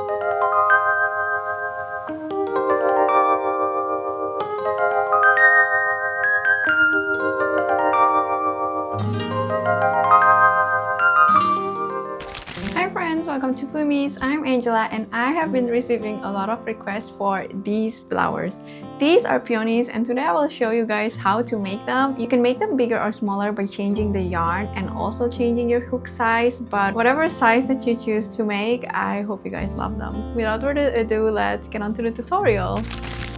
Hi friends, welcome to Fumi's. I'm Angela and I have been receiving a lot of requests for these flowers. These are peonies and today I will show you guys how to make them. You can make them bigger or smaller by changing the yarn and also changing your hook size, but whatever size that you choose to make, I hope you guys love them. Without further ado, let's get on to the tutorial.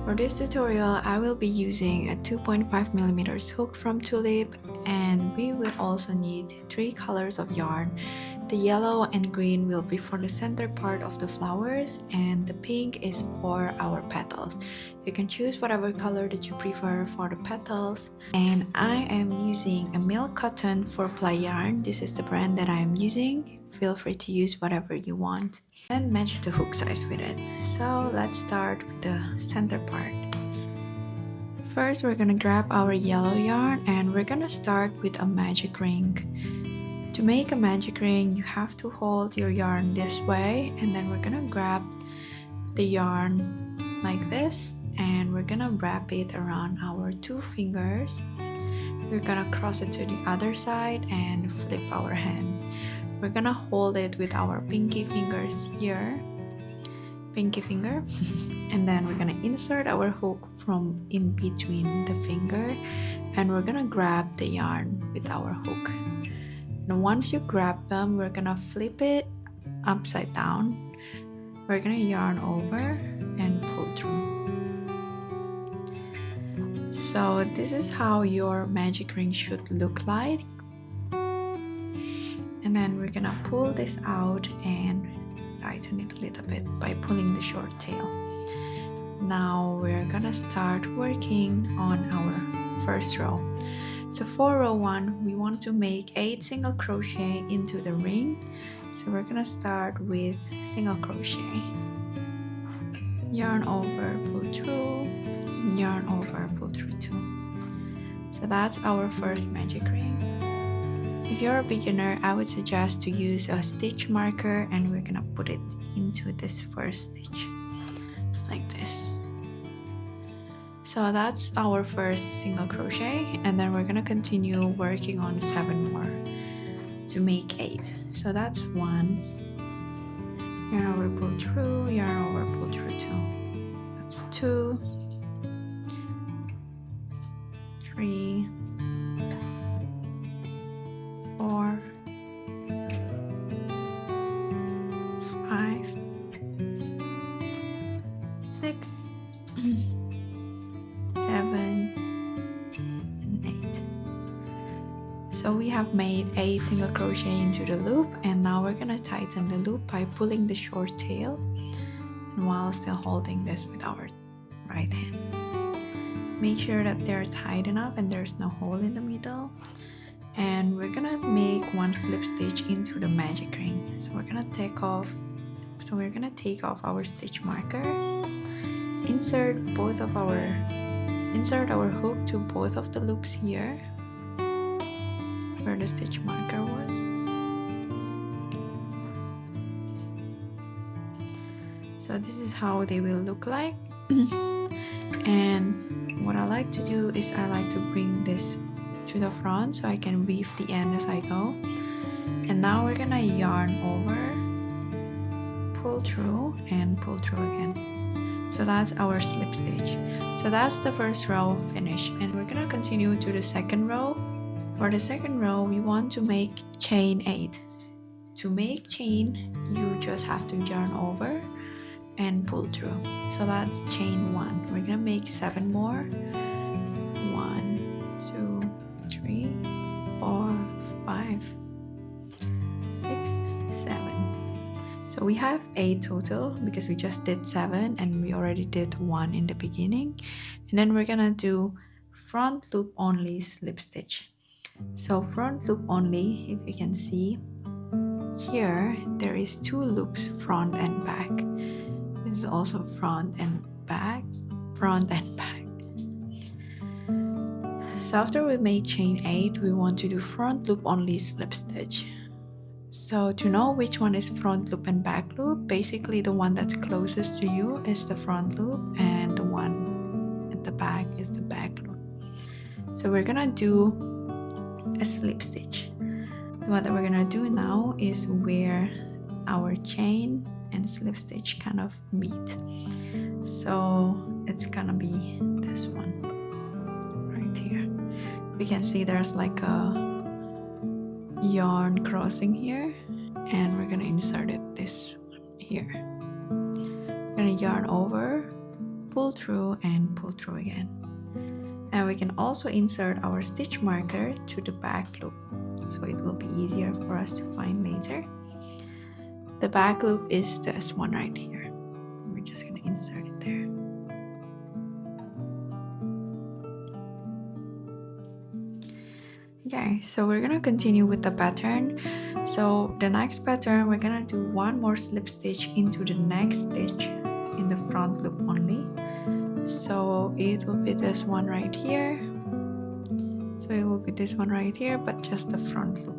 For this tutorial, I will be using a 2.5mm hook from Tulip, and we will also need 3 colors of yarn. The yellow and green will be for the center part of the flowers, and the pink is for our petals. You can choose whatever color that you prefer for the petals. And I am using a milk cotton 4-ply yarn. This is the brand that I am using. Feel free to use whatever you want and match the hook size with it. So let's start with the center part. First, we're gonna grab our yellow yarn and we're gonna start with a magic ring. To make a magic ring, you have to hold your yarn this way, and then we're gonna grab the yarn like this and we're gonna wrap it around our 2 fingers. We're gonna cross it to the other side and flip our hand. We're gonna hold it with our pinky fingers here, pinky finger, and then we're gonna insert our hook from in between the finger and we're gonna grab the yarn with our hook. And once you grab them, we're gonna flip it upside down. We're gonna yarn over and pull through. So this is how your magic ring should look like. And then we're gonna pull this out and tighten it a little bit by pulling the short tail. Now we're gonna start working on our first row. So for row 1, we want to make 8 single crochet into the ring. So we're gonna start with single crochet. Yarn over, pull through, yarn over, pull through 2. So that's our first magic ring. If you're a beginner, I would suggest to use a stitch marker and we're gonna put it into this first stitch like this. So that's our first single crochet, and then we're gonna continue working on 7 more to make 8. So that's 1, yarn over, pull through, yarn over, pull through 2. That's 2, 3, 4, 5, 6, 7, and 8. So we have made 8 single crochet into the loop, and now we're gonna tighten the loop by pulling the short tail and while still holding this with our right hand. Make sure that they're tight enough and there's no hole in the middle. And we're gonna make 1 slip stitch into the magic ring. So we're gonna take off our stitch marker, insert our hook to both of the loops here where the stitch marker was. So this is how they will look like. And what I like to do is I like to bring this to the front so I can weave the end as I go. And now we're gonna yarn over, pull through, and pull through again. So that's our slip stitch. So that's the first row finished, and we're gonna continue to the second row. For the second row, we want to make chain 8. To make chain, you just have to yarn over and pull through. So that's chain 1. We're gonna make 7 more. 1, 2, 3, 4, 5, 6, 7. So we have 8 total because we just did 7 and we already did 1 in the beginning. And then we're gonna do front loop only slip stitch. So front loop only, if you can see here, there is 2 loops, front and back. This is also front and back, front and back. So after we made chain 8, we want to do front loop only slip stitch. So to know which one is front loop and back loop, basically the one that's closest to you is the front loop and the one at the back is the back loop. So we're gonna do a slip stitch. What we're gonna do now is where our chain and slip stitch kind of meet. So it's gonna be this one right here. You can see there's like a yarn crossing here, and we're gonna insert it this one here. We're gonna yarn over, pull through, and pull through again. And we can also insert our stitch marker to the back loop, so it will be easier for us to find later. The back loop is this one right here. We're just gonna insert it there. Okay, so we're gonna continue with the pattern. So the next pattern, we're gonna do one more slip stitch into the next stitch in the front loop only. So it will be this one right here. So it will be this one right here, but just the front loop.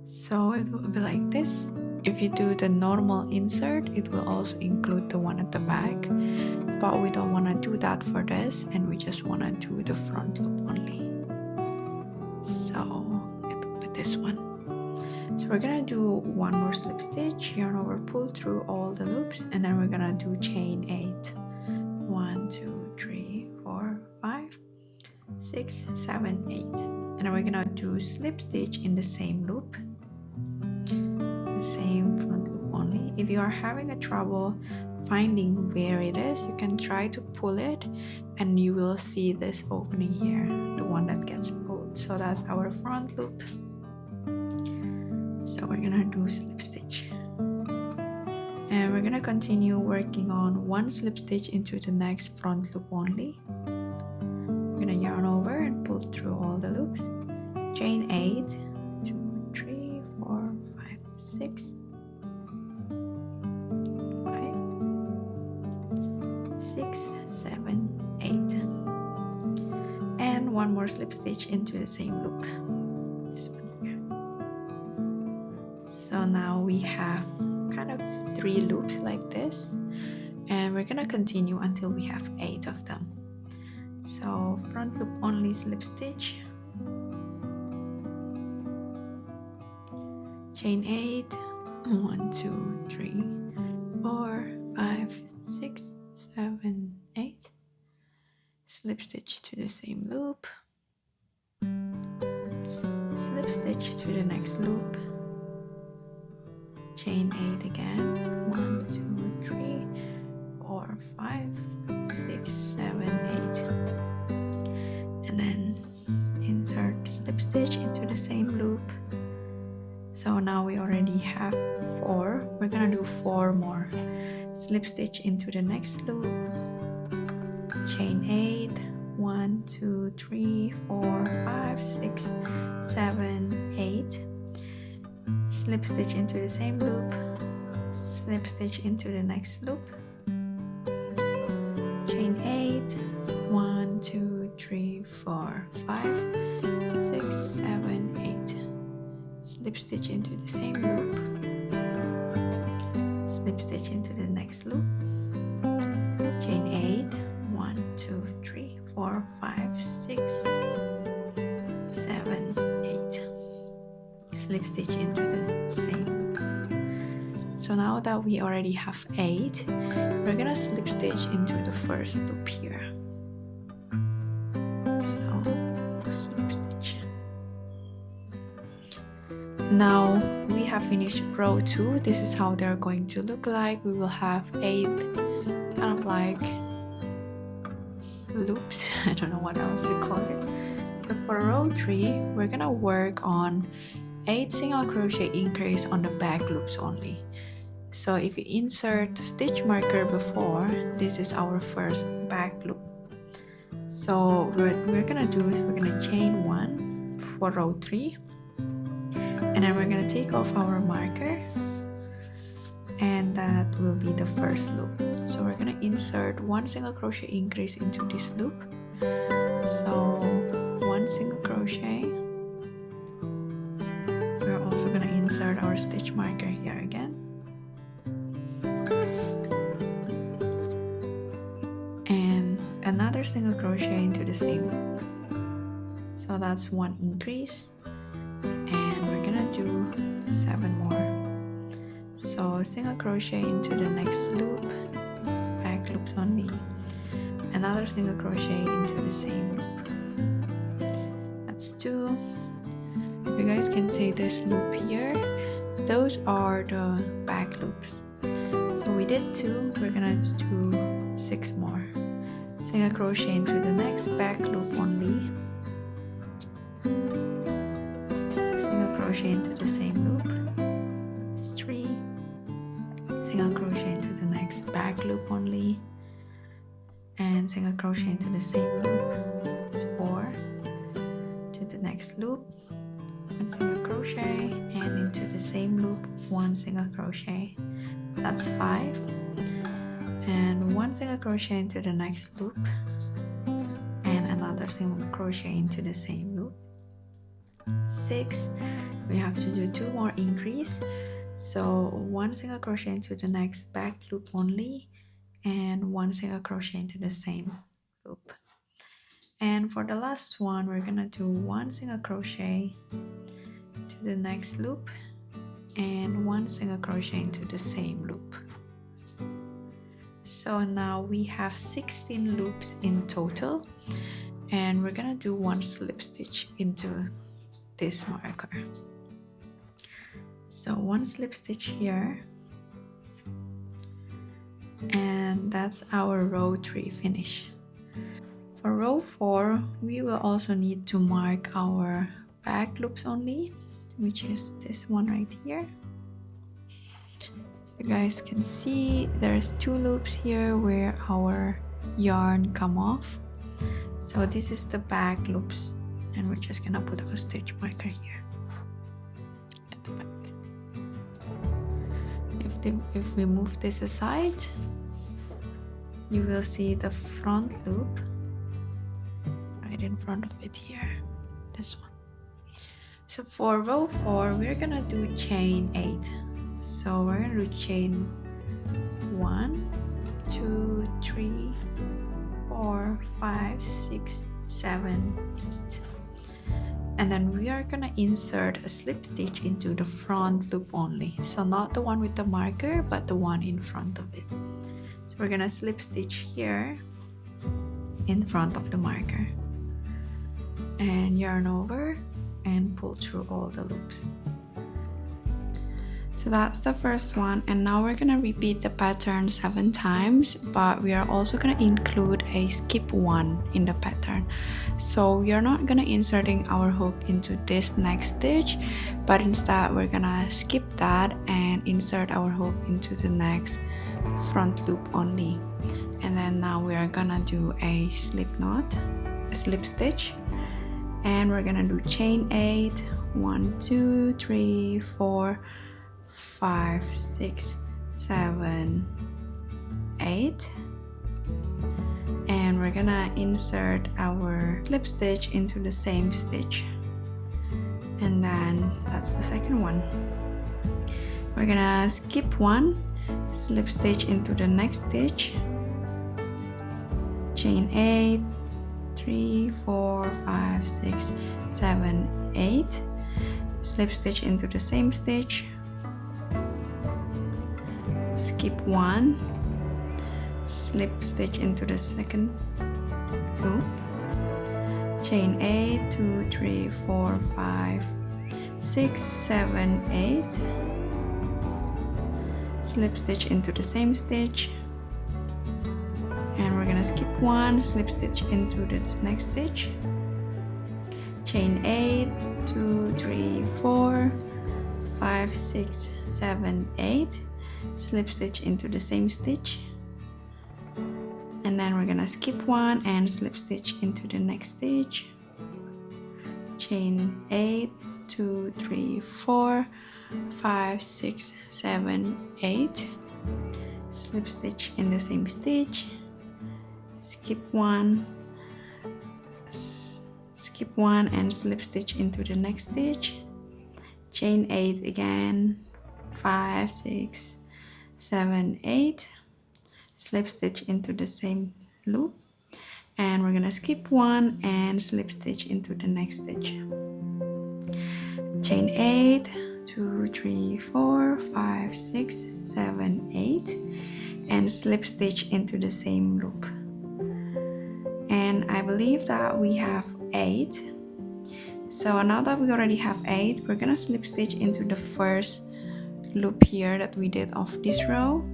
So it will be like this. If you do the normal insert, it will also include the one at the back, but we don't want to do that for this, and we just want to do the front loop only. So it will be this one. So we're gonna do one more slip stitch, yarn over, pull through all the loops, and then we're gonna do chain 8. 1, 2, 3, 4, 5, 6, 7, 8. And then we're gonna do slip stitch in the same loop, the same front loop only. If you are having a trouble finding where it is, you can try to pull it, and you will see this opening here, the one that gets pulled. So that's our front loop. So we're gonna do slip stitch, and we're gonna continue working on one slip stitch into the next front loop only. We're gonna yarn over and pull through all the loops, chain 8, 2, 3, 4, 5, 6, 5, 6, 7, 8, and one more slip stitch into the same loop. So now we have kind of 3 loops like this, and we're gonna continue until we have 8 of them. So front loop only slip stitch, chain 8, 1, 2, 3, 4, 5, 6, 7, 8, slip stitch to the same loop, slip stitch to the next loop, chain 8 again, 1, 2, 3, 4, 5, 6, 7, 8, and then insert slip stitch into the same loop. So now we already have 4. We're gonna do 4 more. Slip stitch into the next loop, chain 8, 1, 2, 3, 4, 5, 6, 7, 8, slip stitch into the same loop, slip stitch into the next loop, chain 8, 1, 2, 3, 4, 5, 6, 7, 8, slip stitch into the same loop, slip stitch into the next loop, chain 8, 1, 2, 3, 4, 5, 6, 7, 8, slip stitch into the same loop. So now that we already have 8, we're gonna slip stitch into the first loop here. So slip stitch. Now we have finished row 2. This is how they're going to look like. We will have 8 kind of like loops. I don't know what else to call it. So for row 3, we're gonna work on 8 single crochet increase on the back loops only. So if you insert the stitch marker before, this is our first back loop. So what we're gonna do is we're gonna chain 1 for row 3, and then we're gonna take off our marker, and that will be the first loop. So we're gonna insert 1 single crochet increase into this loop. So 1 single crochet insert our stitch marker here again. And another single crochet into the same loop. So that's one increase. And we're gonna do 7 more. So single crochet into the next loop, back loops only, another single crochet into the same loop. That's 2. You guys can see this loop here, those are the back loops. So we did 2, we're gonna do 6 more. Single crochet into the next back loop only, single crochet into the same loop. It's 3. Single crochet into the next back loop only, and single crochet into the same loop. It's 4. To the next loop, 1 single crochet, and into the same loop 1 single crochet. That's 5. And 1 single crochet into the next loop, and another single crochet into the same loop. 6. We have to do 2 more increase, so 1 single crochet into the next back loop only, and 1 single crochet into the same loop. And for the last one, we're gonna do 1 single crochet to the next loop and 1 single crochet into the same loop. So now we have 16 loops in total, and we're gonna do 1 slip stitch into this marker. So 1 slip stitch here, and that's our row 3 finish. For row 4, we will also need to mark our back loops only, which is this one right here. You guys can see there's 2 loops here where our yarn come off. So this is the back loops, and we're just gonna put our stitch marker here at the back. If we move this aside, you will see the front loop right in front of it here, this one. So for row 4, we're gonna do chain 8. So we're gonna do chain 1, 2, 3, 4, 5, 6, 7, 8. And then we are gonna insert a slip stitch into the front loop only. So not the one with the marker, but the one in front of it. So we're gonna slip stitch here in front of the marker, and yarn over and pull through all the loops. So that's the first one, and now we're gonna repeat the pattern 7 times, but we are also gonna include a skip 1 in the pattern. So we are not gonna inserting our hook into this next stitch, but instead we're gonna skip that and insert our hook into the next front loop only. And then now we are gonna do a slip knot, a slip stitch, and we're gonna do chain 8, 1, 2, 3, 4, 5, 6, 7, 8, and we're gonna insert our slip stitch into the same stitch, and then that's the second one. We're gonna skip 1, slip stitch into the next stitch, chain 8, 3, 4, 5, 6, 7, 8, slip stitch into the same stitch, skip 1, slip stitch into the second loop, chain 8, 2, 3, 4, 5, 6, 7, 8, slip stitch into the same stitch, and we're gonna skip 1, slip stitch into the next stitch, chain 8, 2, 3, 4, 5, 6, 7, 8, slip stitch into the same stitch, and then we're gonna skip 1 and slip stitch into the next stitch, chain 8, 2, 3, 4, 5, 6, 7, 8, slip stitch in the same stitch, skip 1, skip 1 and slip stitch into the next stitch, chain 8 again, 5, 6, 7, 8, slip stitch into the same loop, and we're gonna skip one and slip stitch into the next stitch. Chain 8, 2, 3, 4, 5, 6, 7, 8, and slip stitch into the same loop. And I believe that we have 8. So now that we already have 8, we're gonna slip stitch into the first loop here that we did of this row,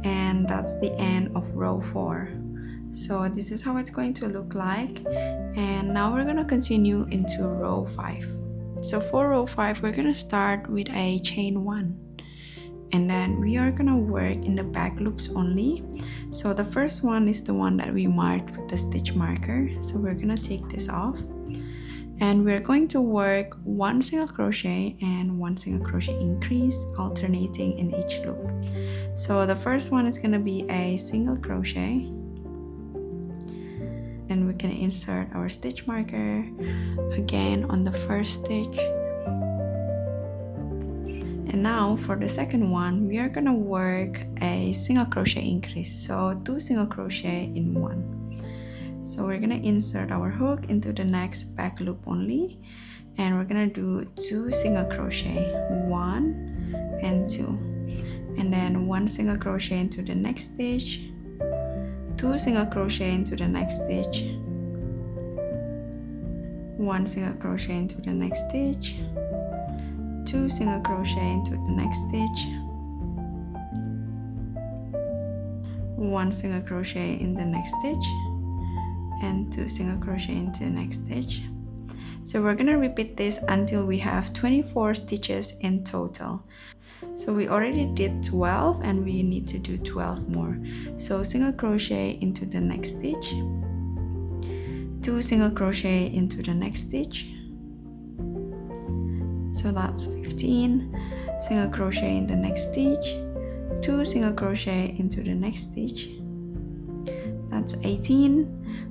and that's the end of row 4. So this is how it's going to look like. And now we're gonna continue into row 5. So for row 5, we're gonna start with a chain 1, and then we are gonna work in the back loops only. So the first one is the one that we marked with the stitch marker, so we're gonna take this off, and we're going to work 1 single crochet and 1 single crochet increase, alternating in each loop. So the first one is gonna be a single crochet, and we can insert our stitch marker again on the first stitch. And now for the second one, we are gonna work a single crochet increase, so 2 single crochet in 1. So we're gonna insert our hook into the next back loop only, and we're gonna do 2 single crochet, 1 and 2, and then 1 single crochet into the next stitch, 2 single crochet into the next stitch, 1 single crochet into the next stitch, 2 single crochet into the next stitch, 1 single crochet in the next stitch, and 2 single crochet into the next stitch. So we're gonna repeat this until we have 24 stitches in total. So we already did 12 and we need to do 12 more. So single crochet into the next stitch, 2 single crochet into the next stitch, so that's 15, single crochet in the next stitch, 2 single crochet into the next stitch, that's 18,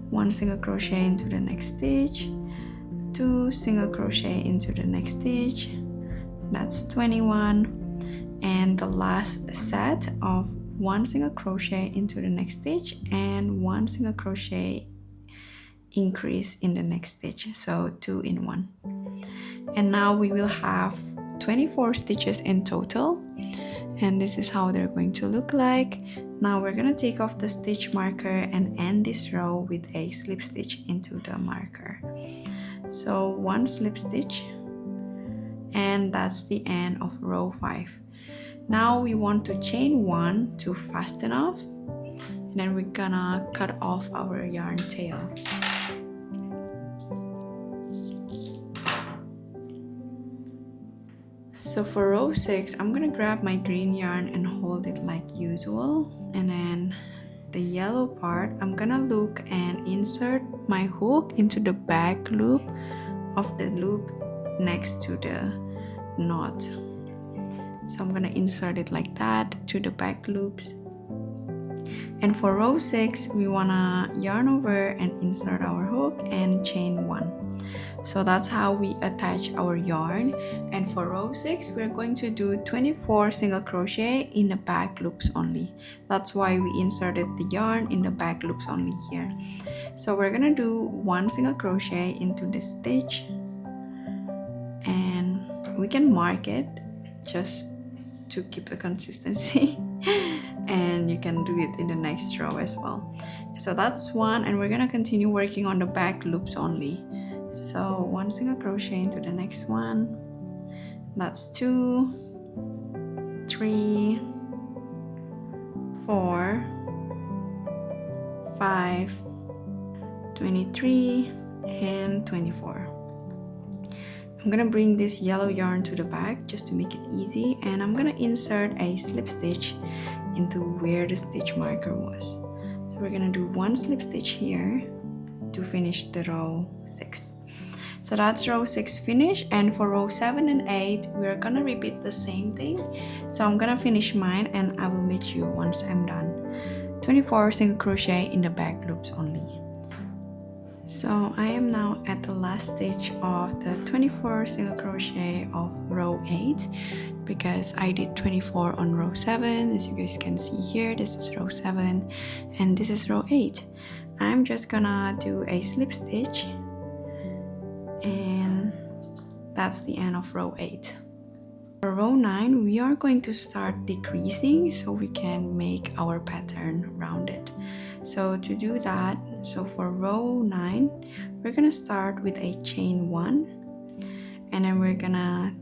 1 single crochet into the next stitch, 2 single crochet into the next stitch, that's 21, and the last set of 1 single crochet into the next stitch and 1 single crochet increase in the next stitch, so 2 in 1. And now we will have 24 stitches in total, and this is how they're going to look like. Now we're gonna take off the stitch marker and end this row with a slip stitch into the marker. So 1 slip stitch, and that's the end of row 5. Now we want to chain 1 to fasten off, and then we're gonna cut off our yarn tail. So for row 6, I'm gonna grab my green yarn and hold it like usual, and then the yellow part, I'm gonna look and insert my hook into the back loop of the loop next to the knot. So I'm gonna insert it like that to the back loops. And for row 6, we wanna yarn over and insert our hook and chain 1. So that's how we attach our yarn. And for row 6, we're going to do 24 single crochet in the back loops only. That's why we inserted the yarn in the back loops only here. So we're gonna do 1 single crochet into this stitch, and we can mark it just to keep the consistency. And you can do it in the next row as well. So that's 1, and we're gonna continue working on the back loops only. So 1 single crochet into the next one, that's 2, 3, 4, 5, 23, and 24. I'm gonna bring this yellow yarn to the back just to make it easy, and I'm gonna insert a slip stitch into where the stitch marker was. So we're gonna do 1 slip stitch here to finish the row 6. So that's row 6 finished, and for row 7 and 8, we're gonna repeat the same thing. So I'm gonna finish mine and I will meet you once I'm done. 24 single crochet in the back loops only. So I am now at the last stitch of the 24 single crochet of row 8, because I did 24 on row 7. As you guys can see here, this is row 7 and this is row 8. I'm just gonna do a slip stitch, and that's the end of row 8. For row 9, we are going to start decreasing so we can make our pattern rounded. So to do that, so for row 9, we're gonna start with a chain 1, and then we're gonna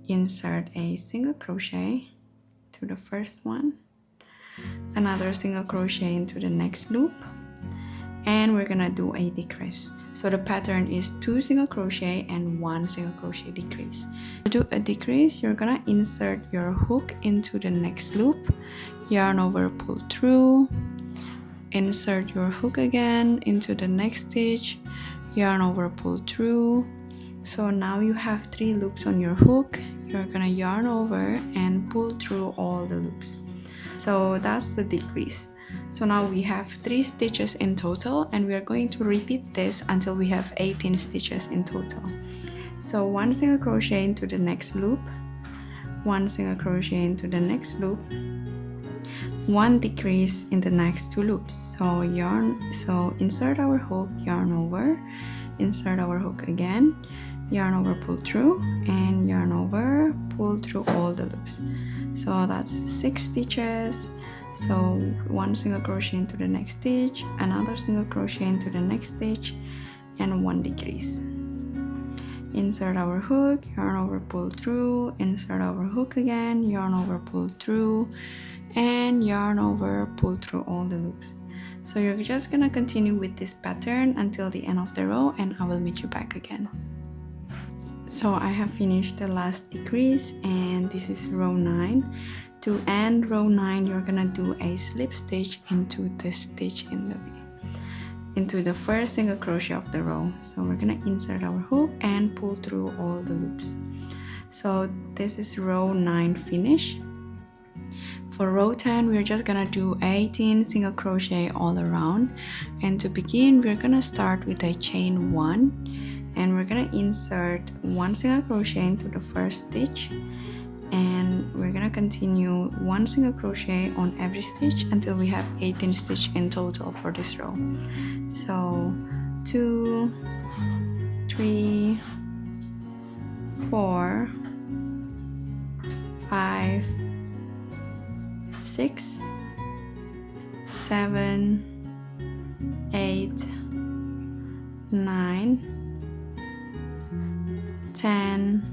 insert a single crochet to the first one, another single crochet into the next loop, and we're gonna do a decrease. So the pattern is 2 single crochet and 1 single crochet decrease. To do a decrease, you're gonna insert your hook into the next loop, yarn over, pull through, insert your hook again into the next stitch, yarn over, pull through. So now you have 3 loops on your hook. You're gonna yarn over and pull through all the loops. So that's the decrease. So now we have 3 stitches in total, and we are going to repeat this until we have 18 stitches in total. So 1 single crochet into the next loop, 1 single crochet into the next loop, 1 decrease in the next 2 loops. So insert our hook, yarn over, insert our hook again, yarn over, pull through, and yarn over, pull through all the loops. So that's 6 stitches. So 1 single crochet into the next stitch, another single crochet into the next stitch, and 1 decrease. Insert our hook, yarn over, pull through, insert our hook again, yarn over, pull through, and yarn over, pull through all the loops. So you're just gonna continue with this pattern until the end of the row, and I will meet you back again. So I have finished the last decrease, and this is row 9. To end row 9, you're gonna do a slip stitch into the stitch into the first single crochet of the row. So we're gonna insert our hook and pull through all the loops. So this is row 9 finish. For row 10, we're just gonna do 18 single crochet all around, and to begin, we're gonna start with a chain 1, and we're gonna insert 1 single crochet into the first stitch, and we're gonna continue 1 single crochet on every stitch until we have 18 stitches in total for this row. So 2, 3, 4, 5, 6, 7, 8, 9, 10,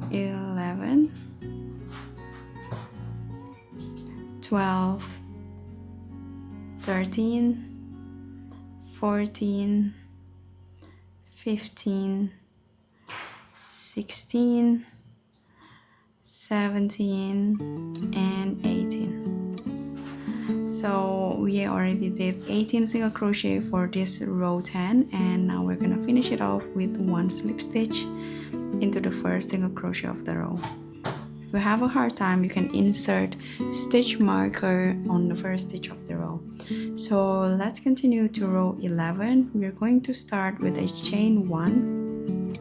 11, 12, 13, 14, 15, 16, 17, and 18. So we already did 18 single crochet for this row 10, and now we're gonna finish it off with 1 slip stitch into the first single crochet of the row. If you have a hard time, you can insert stitch marker on the first stitch of the row. So let's continue to row 11. We're going to start with a chain 1,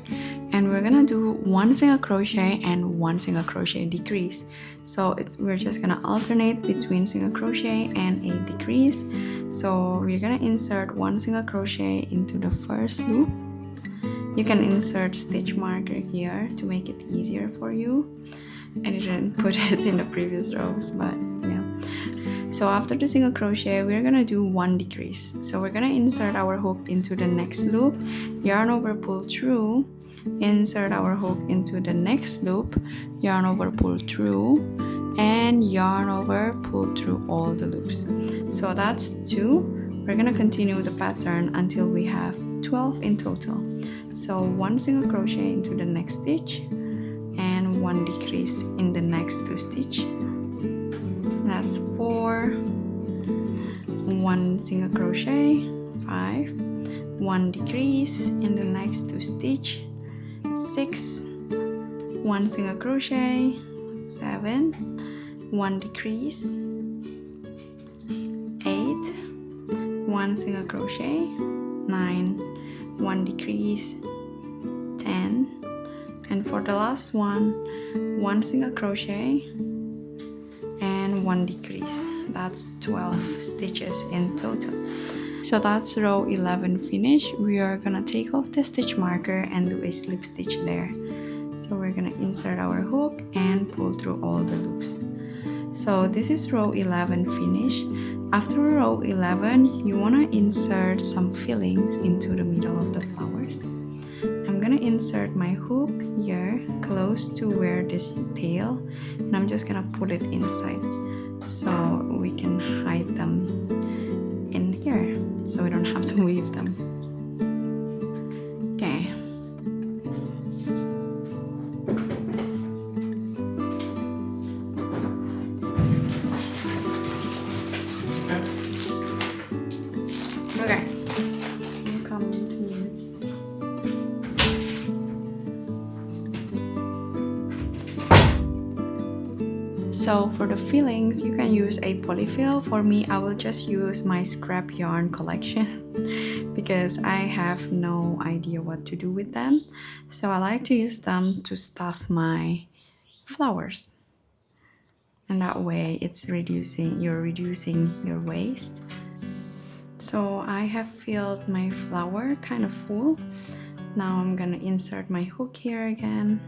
and we're gonna do 1 single crochet and 1 single crochet decrease. So we're just gonna alternate between single crochet and a decrease. So we're gonna insert 1 single crochet into the first loop. You can insert stitch marker here to make it easier for you. I didn't put it in the previous rows, but yeah. So after the single crochet, we're gonna do 1 decrease. So we're gonna insert our hook into the next loop, yarn over, pull through, insert our hook into the next loop, yarn over, pull through, and yarn over, pull through all the loops. So that's 2. We're gonna continue the pattern until we have 12 in total. So 1 single crochet into the next stitch and 1 decrease in the next 2 stitch. That's 4, 1 single crochet, 5, 1 decrease in the next 2 stitch, 6, 1 single crochet, 7, 1 decrease, 8, 1 single crochet, 9, 1 decrease, 10, and for the last one, 1 single crochet and 1 decrease. That's 12 stitches in total. So that's row 11 finish. We are gonna take off the stitch marker and do a slip stitch there. So we're gonna insert our hook and pull through all the loops. So this is row 11 finish. After row 11, you wanna insert some fillings into the middle of the flowers. I'm gonna insert my hook here close to where this tail, and I'm just gonna put it inside so we can hide them in here so we don't have to weave them. Okay. Okay. I'm coming to minutes. So for the fillings, you can use a polyfill. For me, I will just use my scrap yarn collection because I have no idea what to do with them. So I like to use them to stuff my flowers. And that way you're reducing your waste. So I have filled my flower kind of full. Now I'm gonna insert my hook here again.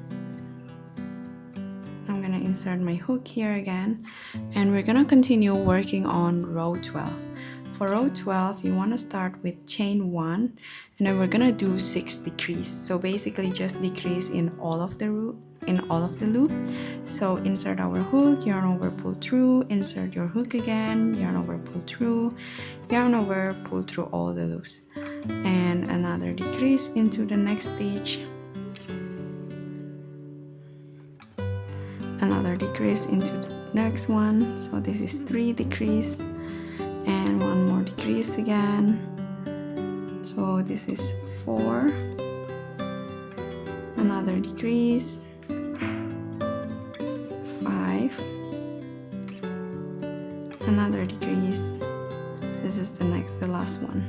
And we're gonna continue working on row 12. For row 12, you want to start with chain 1, and then we're gonna do 6 decrease. So basically just decrease in all of the loop. So insert our hook, yarn over, pull through, insert your hook again, yarn over, pull through, yarn over, pull through all the loops, and another decrease into the next stitch, another decrease into the next one. So this is 3 decrease and 1 more decrease again. So this is 4, another decrease, 5, another decrease. This is the last one.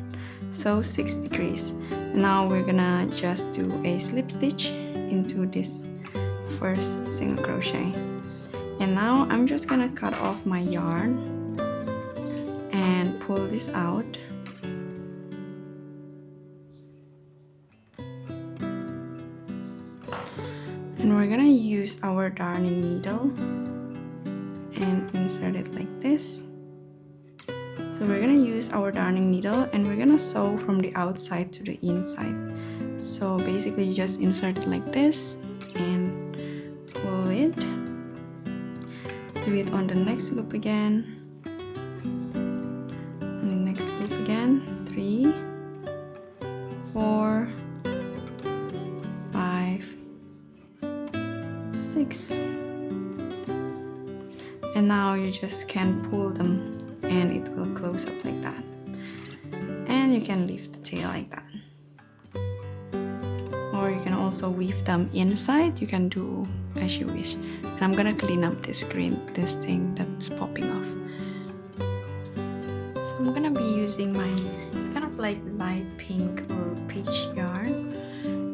So 6 decrease. Now we're gonna just do a slip stitch into this first single crochet. And now I'm just gonna cut off my yarn and pull this out. And we're gonna use our darning needle and insert it like this. So we're gonna use our darning needle and we're gonna sew from the outside to the inside. So basically you just insert it like this and pull it. Do it on the next loop again. On the next loop again. 3, 4, 5, 6. And now you just can pull them and it will close up like that. And you can leave the tail like that. Or you can also weave them inside. You can do as you wish. And I'm gonna clean up this thing that's popping off. So I'm gonna be using my kind of like light pink or peach yarn.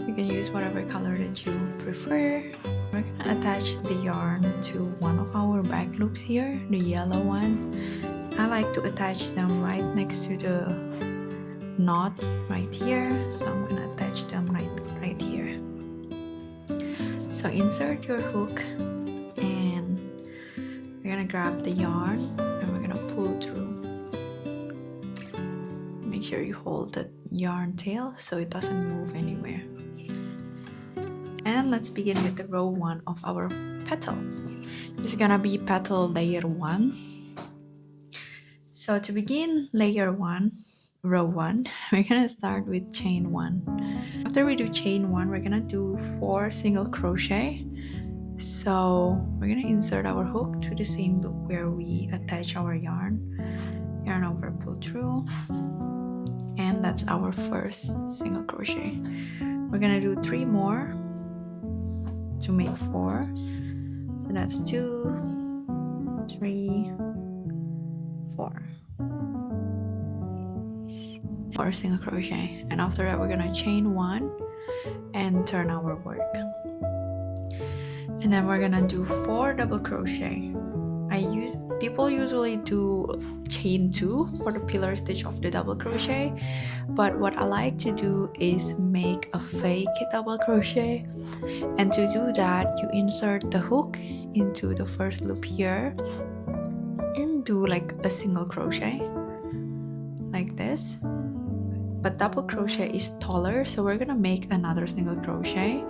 You can use whatever color that you prefer. We're gonna attach the yarn to one of our back loops here, the yellow one. I like to attach them right next to the knot right here, so I'm gonna attach them right here. So insert your hook and we're gonna grab the yarn and we're gonna pull through. Make sure you hold the yarn tail so it doesn't move anywhere. And let's begin with the row 1 of our petal. This is gonna be petal layer 1. So to begin layer 1, row 1, we're gonna start with chain 1. After we do chain 1, we're gonna do 4 single crochet. So we're gonna insert our hook to the same loop where we attach our yarn over, pull through, and that's our first single crochet. We're gonna do 3 more to make 4. So that's 2, 3, 4. or single crochet, and after that we're gonna chain 1 and turn our work, and then we're gonna do 4 double crochet. People usually do chain 2 for the pillar stitch of the double crochet, but what I like to do is make a fake double crochet, and to do that you insert the hook into the first loop here and do like a single crochet like this. But double crochet is taller, so we're gonna make another single crochet,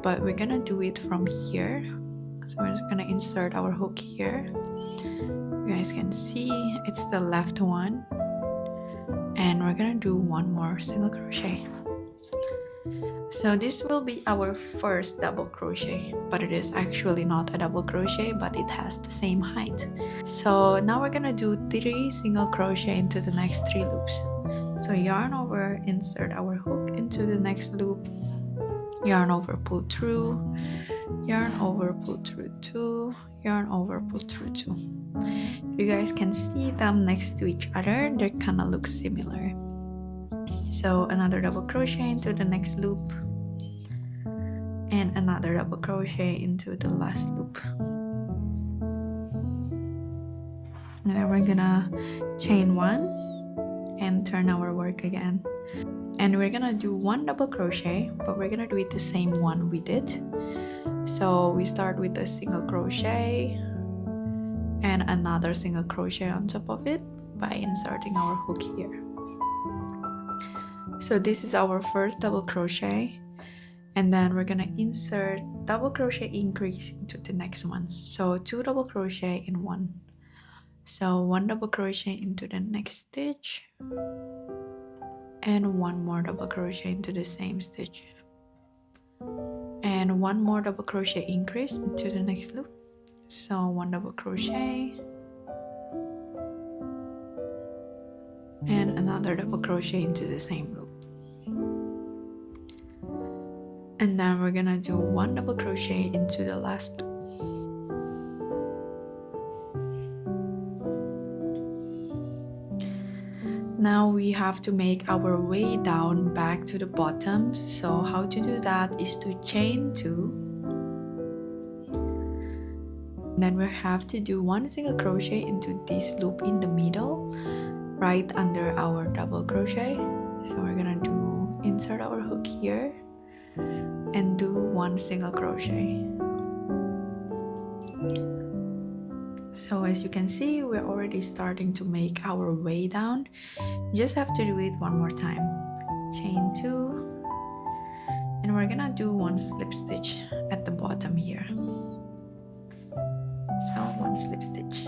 but we're gonna do it from here. So we're just gonna insert our hook here. You guys can see it's the left one, and we're gonna do 1 more single crochet. So this will be our first double crochet, but it is actually not a double crochet, but it has the same height. So now we're gonna do 3 single crochet into the next 3 loops. So yarn over, insert our hook into the next loop, yarn over, pull through, yarn over, pull through 2, yarn over, pull through 2. If you guys can see them next to each other, they kind of look similar. So another double crochet into the next loop, and another double crochet into the last loop. And then we're gonna chain 1 and turn our work again, and we're gonna do 1 double crochet, but we're gonna do it the same one we did. So we start with a single crochet and another single crochet on top of it by inserting our hook here. So this is our first double crochet, and then we're gonna insert double crochet increase into the next one. So 2 double crochet in 1. So 1 double crochet into the next stitch and 1 more double crochet into the same stitch, and 1 more double crochet increase into the next loop. So 1 double crochet and another double crochet into the same loop, and then we're gonna do 1 double crochet into the last loop. Now we have to make our way down back to the bottom. So how to do that is to chain 2, then we have to do 1 single crochet into this loop in the middle right under our double crochet. So we're gonna do insert our hook here and do 1 single crochet. So as you can see, we're already starting to make our way down. Just have to do it 1 more time. Chain 2, and we're gonna do 1 slip stitch at the bottom here. So 1 slip stitch.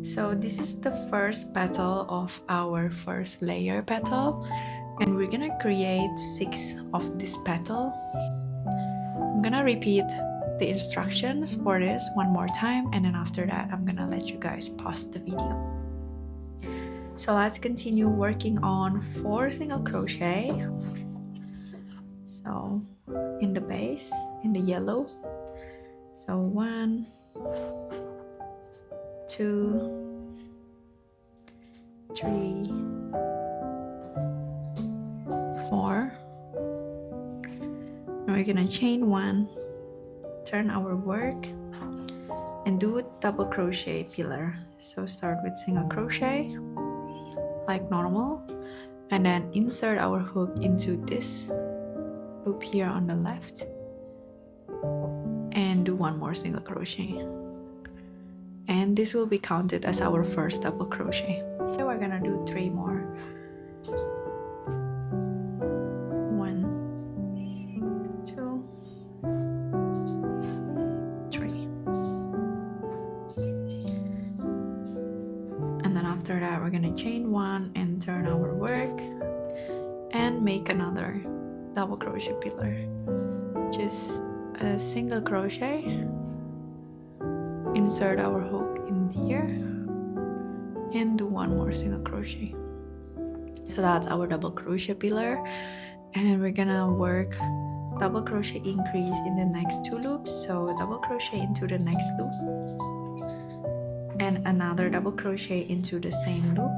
So this is the first petal of our first layer petal, and we're gonna create 6 of this petal. I'm gonna repeat the instructions for this 1 more time, and then after that I'm gonna let you guys pause the video. So let's continue working on 4 single crochet. So in the base, in the yellow, so 1, 2, 3, 4, and we're gonna chain 1, turn our work, and do a double crochet pillar. So start with single crochet like normal, and then insert our hook into this loop here on the left, and do 1 more single crochet, and this will be counted as our first double crochet. So we're gonna do 3 more. 1, 2, 3, and then after that we're gonna chain 1 and turn our work and make another double crochet pillar. Just a single crochet, insert our hook in here, and do 1 more single crochet. So that's our double crochet pillar, and we're gonna work double crochet increase in the next 2 loops. So double crochet into the next loop, and another double crochet into the same loop,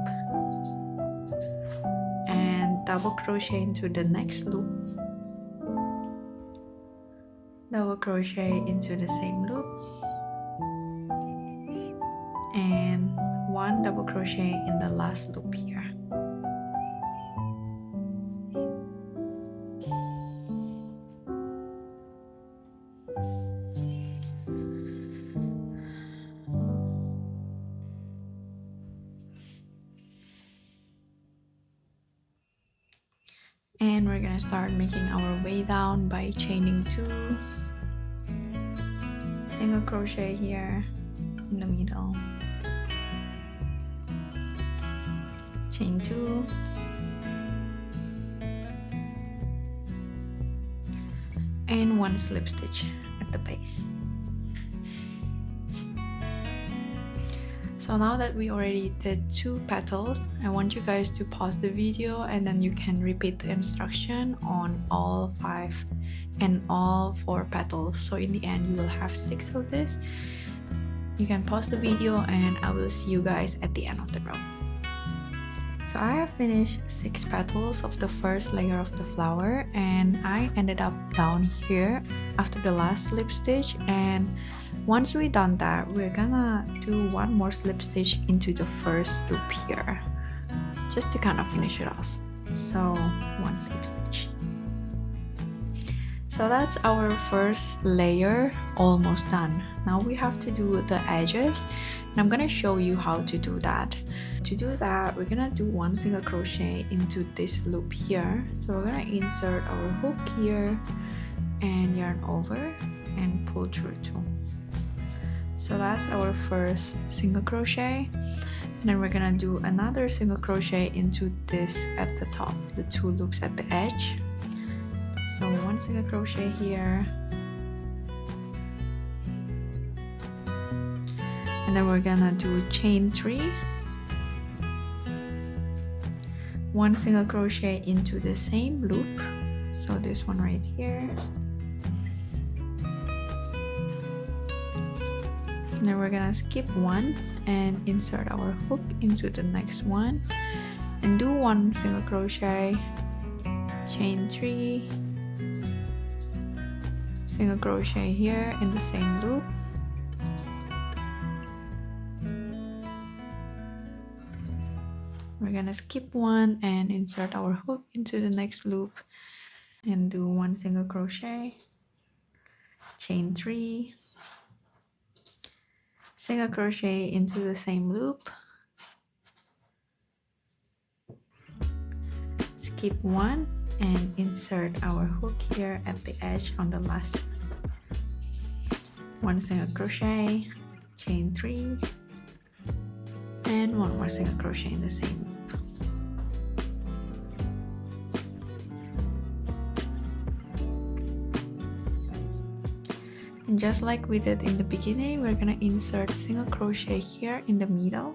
and double crochet into the next loop, double crochet into the same loop, and one double crochet in the last loop here. And we're gonna start making our way down by chaining 2, single crochet here in the middle, chain 2, and 1 slip stitch at the base. So now that we already did 2 petals, I want you guys to pause the video and then you can repeat the instruction on all 5 and all 4 petals. So in the end you will have 6 of this. You can pause the video and I will see you guys at the end of the row. So I have finished 6 petals of the first layer of the flower, and I ended up down here after the last slip stitch. And once we done that, we're gonna do 1 more slip stitch into the first loop here, just to kind of finish it off. So 1 slip stitch. So that's our first layer almost done. Now we have to do the edges, and I'm gonna show you how to do that. To do that, we're gonna do 1 single crochet into this loop here. So we're gonna insert our hook here and yarn over and pull through 2. So that's our first single crochet, and then we're gonna do another single crochet into this at the top, the 2 loops at the edge. So 1 single crochet here, and then we're gonna do chain 3, 1 single crochet into the same loop, so this one right here, and then we're gonna skip 1 and insert our hook into the next one and do 1 single crochet, chain 3, single crochet here in the same loop, we're gonna skip 1 and insert our hook into the next loop and do 1 single crochet, chain 3, single crochet into the same loop, skip 1 and insert our hook here at the edge on the last, 1 single crochet, chain 3, and 1 more single crochet in the same loop. And just like we did in the beginning, we're gonna insert single crochet here in the middle,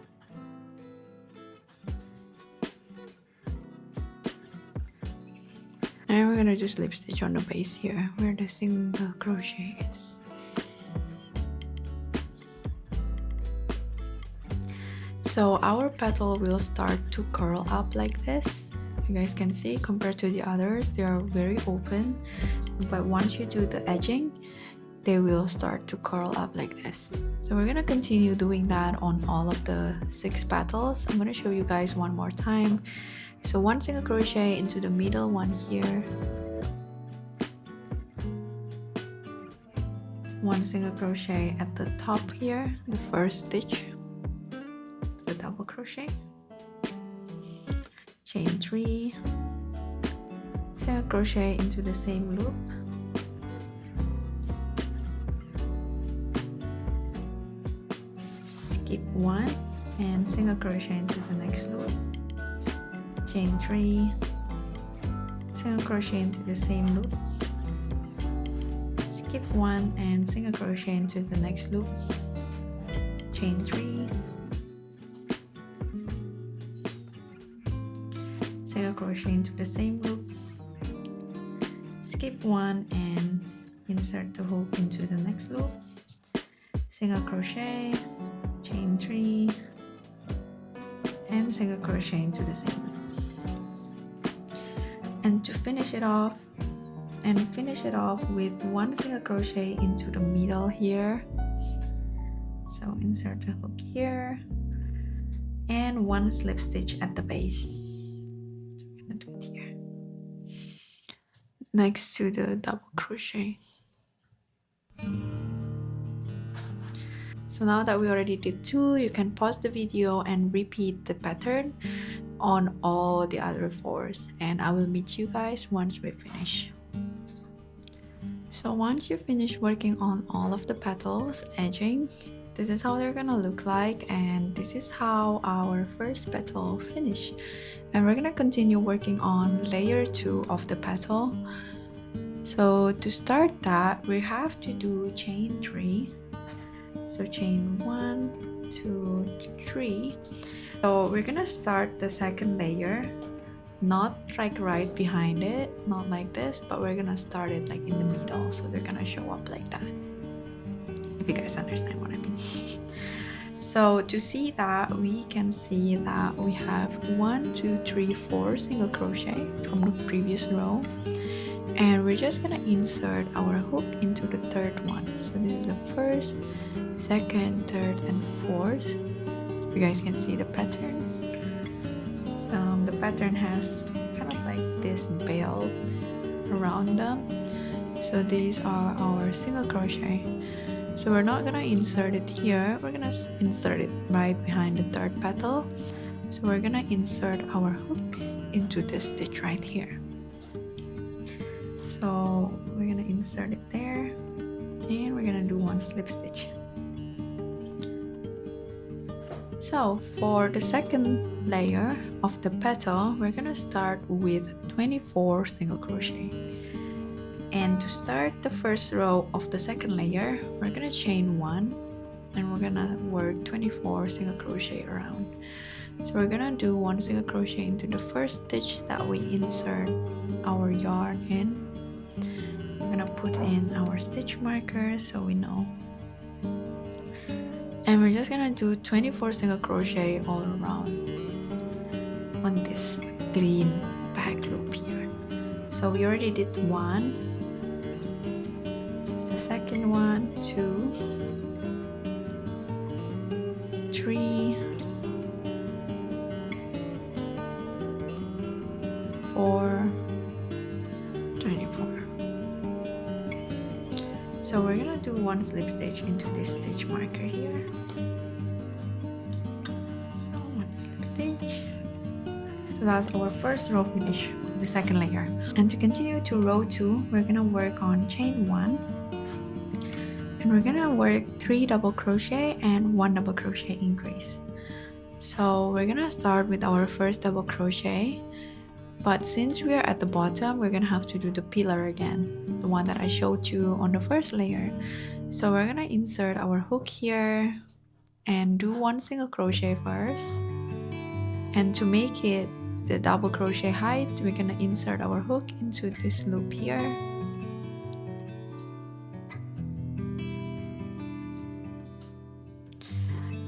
and we're gonna do slip stitch on the base here where the single crochet is. So our petal will start to curl up like this. You guys can see, compared to the others, they are very open, but once you do the edging, they will start to curl up like this. So we're gonna continue doing that on all of the 6 petals. I'm gonna show you guys one more time. So 1 single crochet into the middle one here, 1 single crochet at the top here, the first stitch, the double crochet, chain 3, single crochet into the same loop, skip 1 and single crochet into the next loop, chain 3, single crochet into the same loop, skip 1 and single crochet into the next loop, chain 3, single crochet into the same loop, skip 1 and insert the hook into the next loop, single crochet, chain 3 and single crochet into the same loop. And to finish it off with 1 single crochet into the middle here. So insert the hook here and 1 slip stitch at the base. So we're gonna do it here next to the double crochet. So now that we already did 2, you can pause the video and repeat the pattern on all the other 4s, and I will meet you guys once we finish. So once you finish working on all of the petals edging, this is how they're gonna look like, and this is how our first petal finish. And we're gonna continue working on layer 2 of the petal. So to start that, we have to do chain 3. So chain 1, 2, 3. So we're gonna start the second layer, not like right behind it, not like this, but we're gonna start it like in the middle, so they're gonna show up like that, if you guys understand what I mean. So to see that, we can see that we have 1, 2, 3, 4 single crochet from the previous row, and we're just gonna insert our hook into the third one. So this is the first, second, third, and fourth. You guys can see the pattern. The pattern has kind of like this belt around them. So these are our single crochet. So we're not gonna insert it here, we're gonna insert it right behind the third petal. So we're gonna insert our hook into this stitch right here. So we're gonna insert it there, and we're gonna do 1 slip stitch. So for the second layer of the petal, we're gonna start with 24 single crochet. And to start the first row of the second layer, we're gonna chain 1, and we're gonna work 24 single crochet around. So we're gonna do 1 single crochet into the first stitch that we insert our yarn in. We're gonna put in our stitch marker so we know. And we're just gonna do 24 single crochet all around on this green back loop here. So we already did 1. This is the second one, 2, 3, 4, 24. So we're gonna do 1 slip stitch into this stitch marker here. So 1 slip stitch. So that's our first row finish, the second layer. And to continue to row 2, we're gonna work on chain 1. And we're gonna work 3 double crochet and 1 double crochet increase. So we're gonna start with our first double crochet. But since we are at the bottom, we're gonna have to do the pillar again, the one that I showed you on the first layer. So we're gonna insert our hook here and do 1 single crochet first. And to make it the double crochet height, we're gonna insert our hook into this loop here.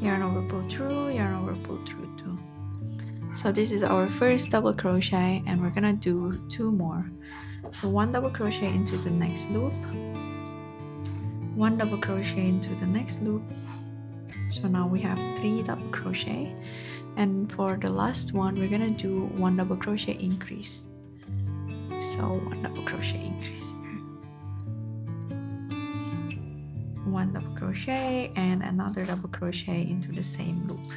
Yarn over, pull through, yarn over, pull through 2. So this is our first double crochet, and we're gonna do 2 more. So 1 double crochet into the next loop, 1 double crochet into the next loop. So now we have 3 double crochet, and for the last one we're gonna do 1 double crochet increase. So 1 double crochet increase here, 1 double crochet and another double crochet into the same loop.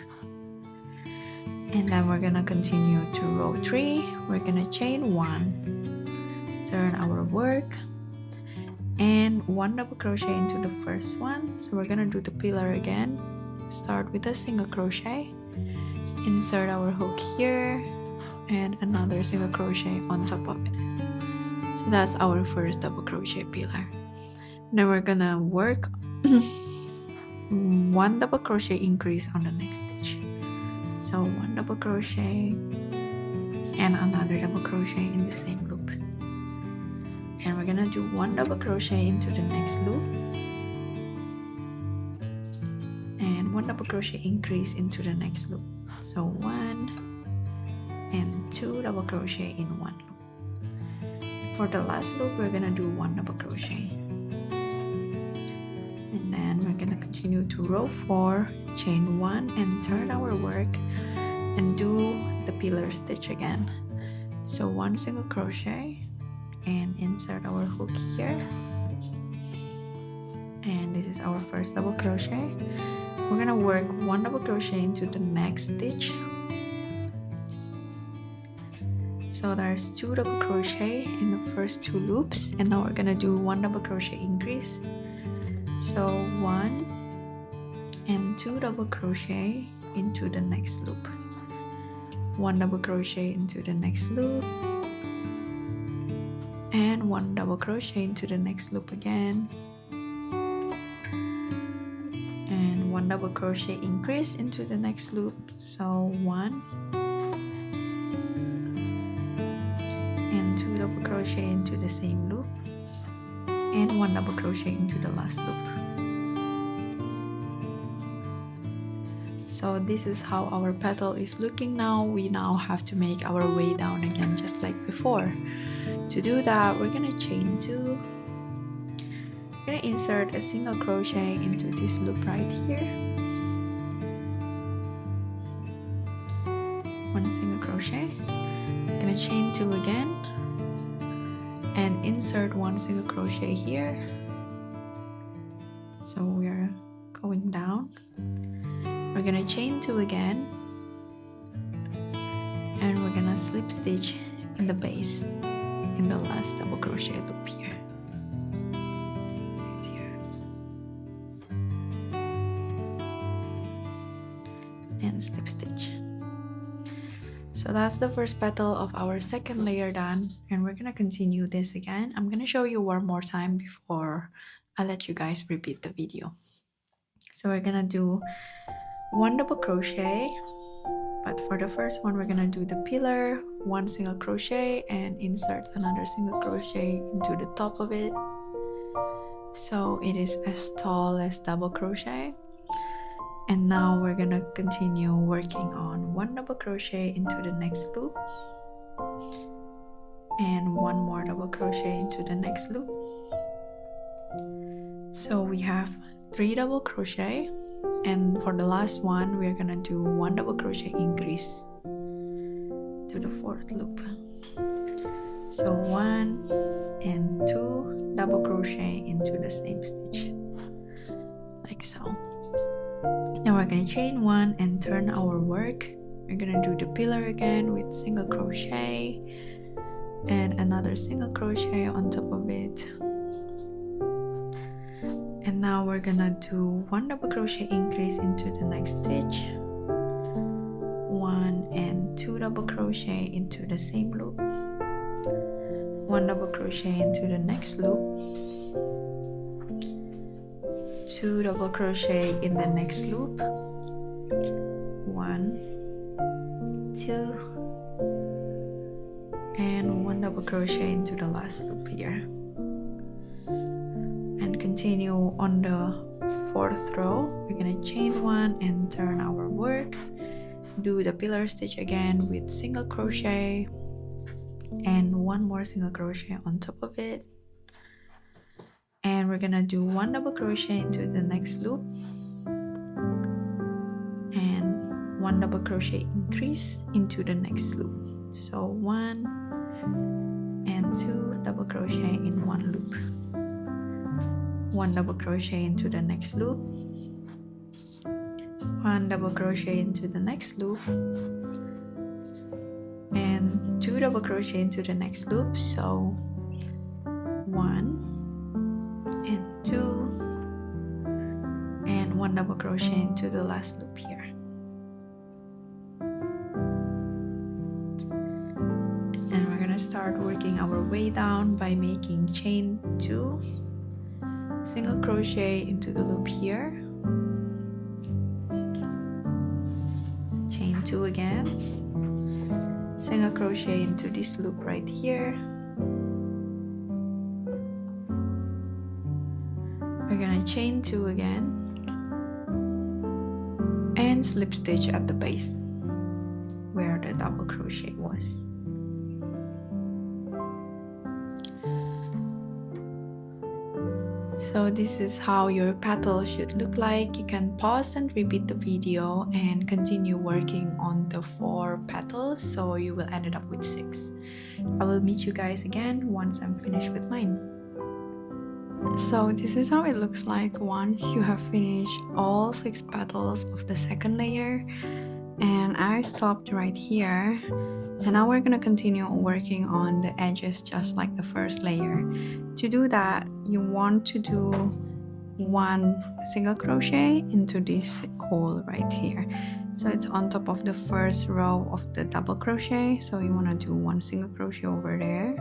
And then we're gonna continue to row 3. We're gonna chain 1, turn our work, and 1 double crochet into the first one. So we're gonna do the pillar again. Start with a single crochet, insert our hook here, and another single crochet on top of it. So that's our first double crochet pillar. Then we're gonna work 1 double crochet increase on the next stitch. So 1 double crochet and another double crochet in the same loop. And we're gonna do 1 double crochet into the next loop and 1 double crochet increase into the next loop. So 1 and 2 double crochet in 1 loop. For the last loop, we're gonna do 1 double crochet, and then we're gonna continue to row 4, chain 1, and turn our work and do the pillar stitch again. So 1 single crochet and insert our hook here, and this is our first double crochet. We're gonna work 1 double crochet into the next stitch. So there's 2 double crochet in the first 2 loops, and now we're gonna do 1 double crochet increase. So 1 and 2 double crochet into the next loop, 1 double crochet into the next loop, and 1 double crochet into the next loop again, and 1 double crochet increase into the next loop. So 1 and 2 double crochet into the same loop, and 1 double crochet into the last loop. So this is how our petal is looking now. We now have to make our way down again, just like before. To do that, we're gonna chain 2. We're gonna insert a single crochet into this loop right here, 1 single crochet. We're gonna chain 2 again and insert 1 single crochet here. So we're going down. We're gonna chain 2 again, and we're gonna slip stitch in the base in the last double crochet loop here. Right here. And slip stitch. So that's the first petal of our second layer done, and we're gonna continue this again. I'm gonna show you one more time before I let you guys repeat the video. So we're gonna do 1 double crochet, but for the first one we're gonna do the pillar, 1 single crochet, and insert another single crochet into the top of it, so it is as tall as double crochet. And now we're gonna continue working on 1 double crochet into the next loop, and 1 more double crochet into the next loop. So we have 3 double crochet, and for the last one we're gonna do 1 double crochet increase to the 4th loop. So 1 and 2 double crochet into the same stitch, like so. Now we're gonna chain 1 and turn our work. We're gonna do the pillar again with single crochet and another single crochet on top of it. And now we're gonna do 1 double crochet increase into the next stitch, 1 and 2 double crochet into the same loop, 1 double crochet into the next loop, 2 double crochet in the next loop, 1, 2, and 1 double crochet into the last loop here. Continue on the 4th row. We're gonna chain 1 and turn our work, do the pillar stitch again with single crochet and 1 more single crochet on top of it, and we're gonna do 1 double crochet into the next loop and 1 double crochet increase into the next loop. So 1 and 2 double crochet in 1 loop, 1 double crochet into the next loop, 1 double crochet into the next loop, and 2 double crochet into the next loop. So 1 and 2 and 1 double crochet into the last loop here. And we're gonna start working our way down by making chain 2, single crochet into the loop here, chain 2 again, single crochet into this loop right here. We're gonna chain 2 again, and slip stitch at the base where the double crochet was. So this is how your petal should look like. You can pause and repeat the video and continue working on the 4 petals, so you will end up with 6. I will meet you guys again once I'm finished with mine. So this is how it looks like once you have finished all 6 petals of the second layer, and I stopped right here. And now we're gonna continue working on the edges just like the first layer. To do that, you want to do 1 single crochet into this hole right here. So it's on top of the first row of the double crochet, so you want to do 1 single crochet over there.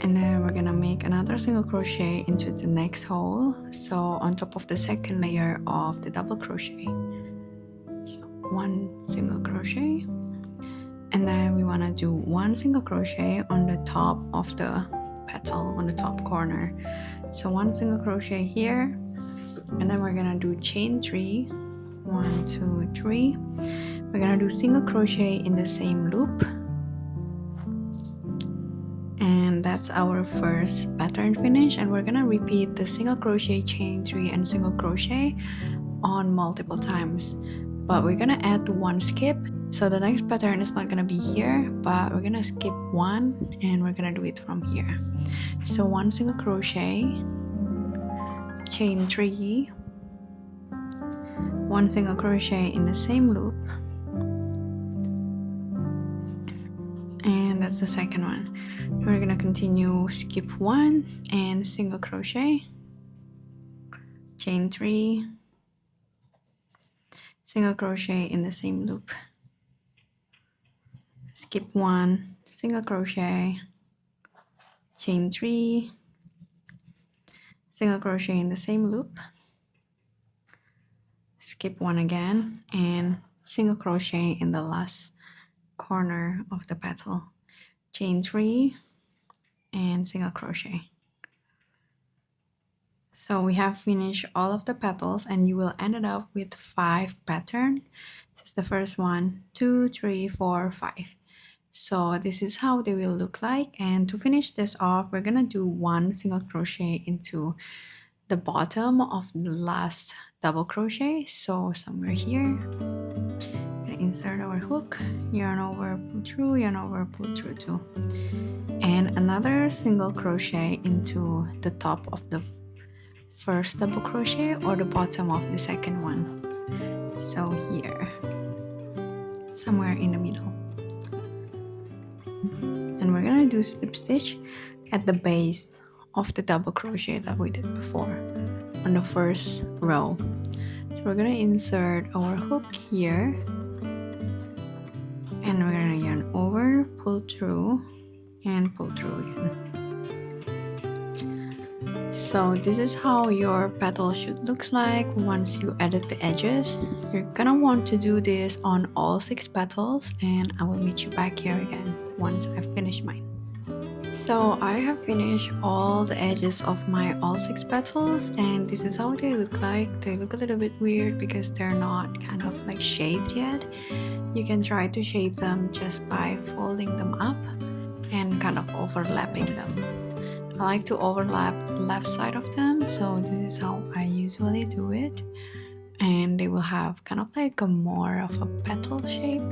And then we're gonna make another single crochet into the next hole, so on top of the second layer of the double crochet. 1 single crochet, and then we want to do 1 single crochet on the top of the petal, on the top corner. So 1 single crochet here, and then we're gonna do chain 3, 1 2 3. We're gonna do single crochet in the same loop, and that's our first pattern finish. And we're gonna repeat the single crochet, chain 3 and single crochet on multiple times. But we're gonna add 1 skip, so the next pattern is not gonna be here, but we're gonna skip 1 and we're gonna do it from here. So 1 single crochet, chain 3, 1 single crochet in the same loop, and that's the second one. We're gonna continue skip 1 and single crochet, chain 3, single crochet in the same loop, skip 1, single crochet, chain 3, single crochet in the same loop, skip 1 again, and single crochet in the last corner of the petal, chain 3 and single crochet. So we have finished all of the petals, and you will end up with 5 patterns. This is the first 1, 2, 3, 4, 5. So this is how they will look like. And to finish this off, we're gonna do 1 single crochet into the bottom of the last double crochet. So somewhere here, we're gonna insert our hook, yarn over, pull through, yarn over, pull through 2, and another single crochet into the top of the first double crochet or the bottom of the second one. So here, somewhere in the middle. And we're gonna do slip stitch at the base of the double crochet that we did before on the first row. So we're gonna insert our hook here, and we're gonna yarn over, pull through, and pull through again. So this is how your petal should look like once you edit the edges. You're gonna want to do this on all 6 petals, and I will meet you back here again once I've finished mine. So I have finished all the edges of my all 6 petals, and this is how they look like. They look a little bit weird because they're not kind of like shaped yet. You can try to shape them just by folding them up and kind of overlapping them. I like to overlap the left side of them, so this is how I usually do it, and they will have kind of like a more of a petal shape,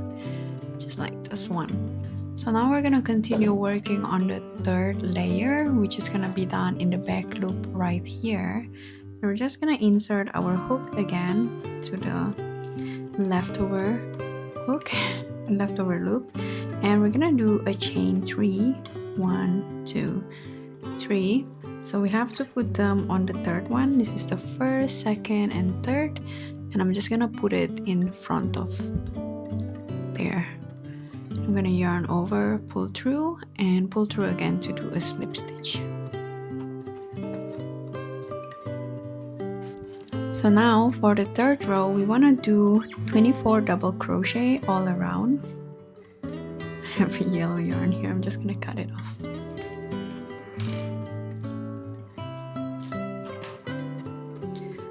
just like this one. So now we're gonna continue working on the 3rd layer, which is gonna be done in the back loop right here. So we're just gonna insert our hook again to the leftover hook, leftover loop, and we're gonna do a chain 3, 1 2 3. So we have to put them on the 3rd one. This is the 1st, 2nd, and 3rd, and I'm just gonna put it in front of there. I'm gonna yarn over, pull through, and pull through again to do a slip stitch. So now for the 3rd row, we want to do 24 double crochet all around. I have a yellow yarn here, I'm just gonna cut it off.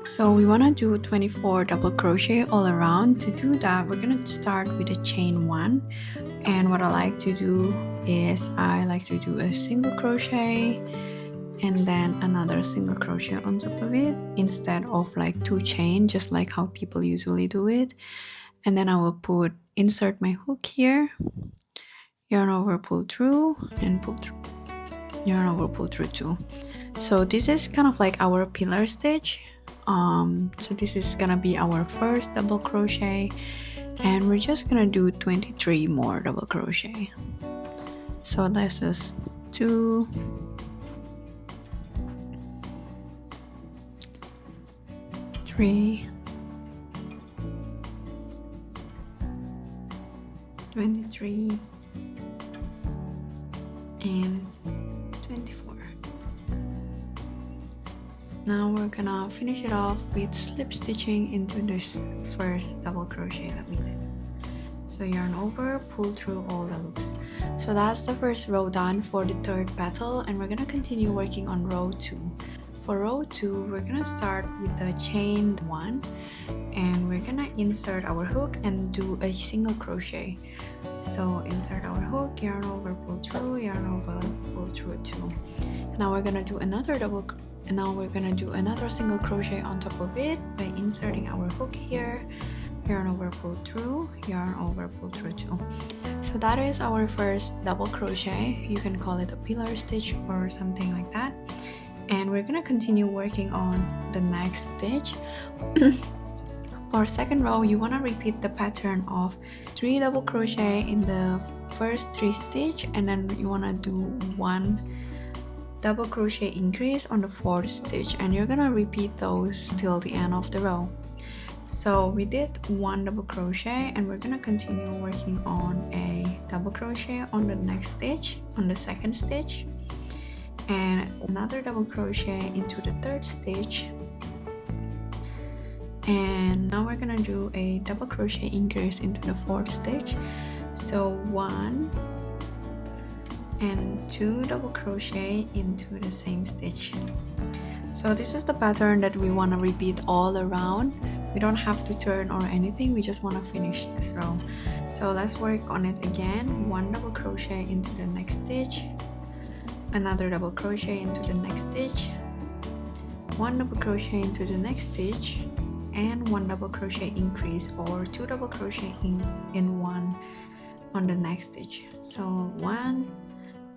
So we want to do 24 double crochet all around. To do that, we're going to start with a chain 1, and what I like to do is I like to do a single crochet and then another single crochet on top of it instead of like 2 chain, just like how people usually do it. And then I will insert my hook here, yarn over, pull through, and pull through, yarn over, pull through 2. So this is kind of like our pillar stitch. So this is gonna be our first double crochet, and we're just gonna do 23 more double crochet. So this is 2, 3, 23, and 24. Now we're gonna finish it off with slip stitching into this first double crochet that we did. So yarn over, pull through all the loops. So that's the first row done for the third petal, and we're gonna continue working on row 2. For row 2, we're gonna start with the chain 1, and we're gonna insert our hook and do a single crochet. So insert our hook, yarn over, pull through, yarn over, pull through 2. Now we're gonna do another single crochet on top of it by inserting our hook here, yarn over, pull through, yarn over, pull through 2. So that is our first double crochet. You can call it a pillar stitch or something like that. And we're gonna continue working on the next stitch. For second row, you want to repeat the pattern of 3 double crochet in the first 3 stitch, and then you want to do 1 double crochet increase on the 4th stitch, and you're gonna repeat those till the end of the row. So we did 1 double crochet, and we're gonna continue working on a double crochet on the next stitch, on the 2nd stitch, and another double crochet into the 3rd stitch. And now we're gonna do a double crochet increase into the 4th stitch. So 1 and 2 double crochet into the same stitch. So this is the pattern that we want to repeat all around. We don't have to turn or anything, we just want to finish this row. So let's work on it again. 1 double crochet into the next stitch, another double crochet into the next stitch, 1 double crochet into the next stitch, and 1 double crochet increase, or 2 double crochet in 1 on the next stitch. So 1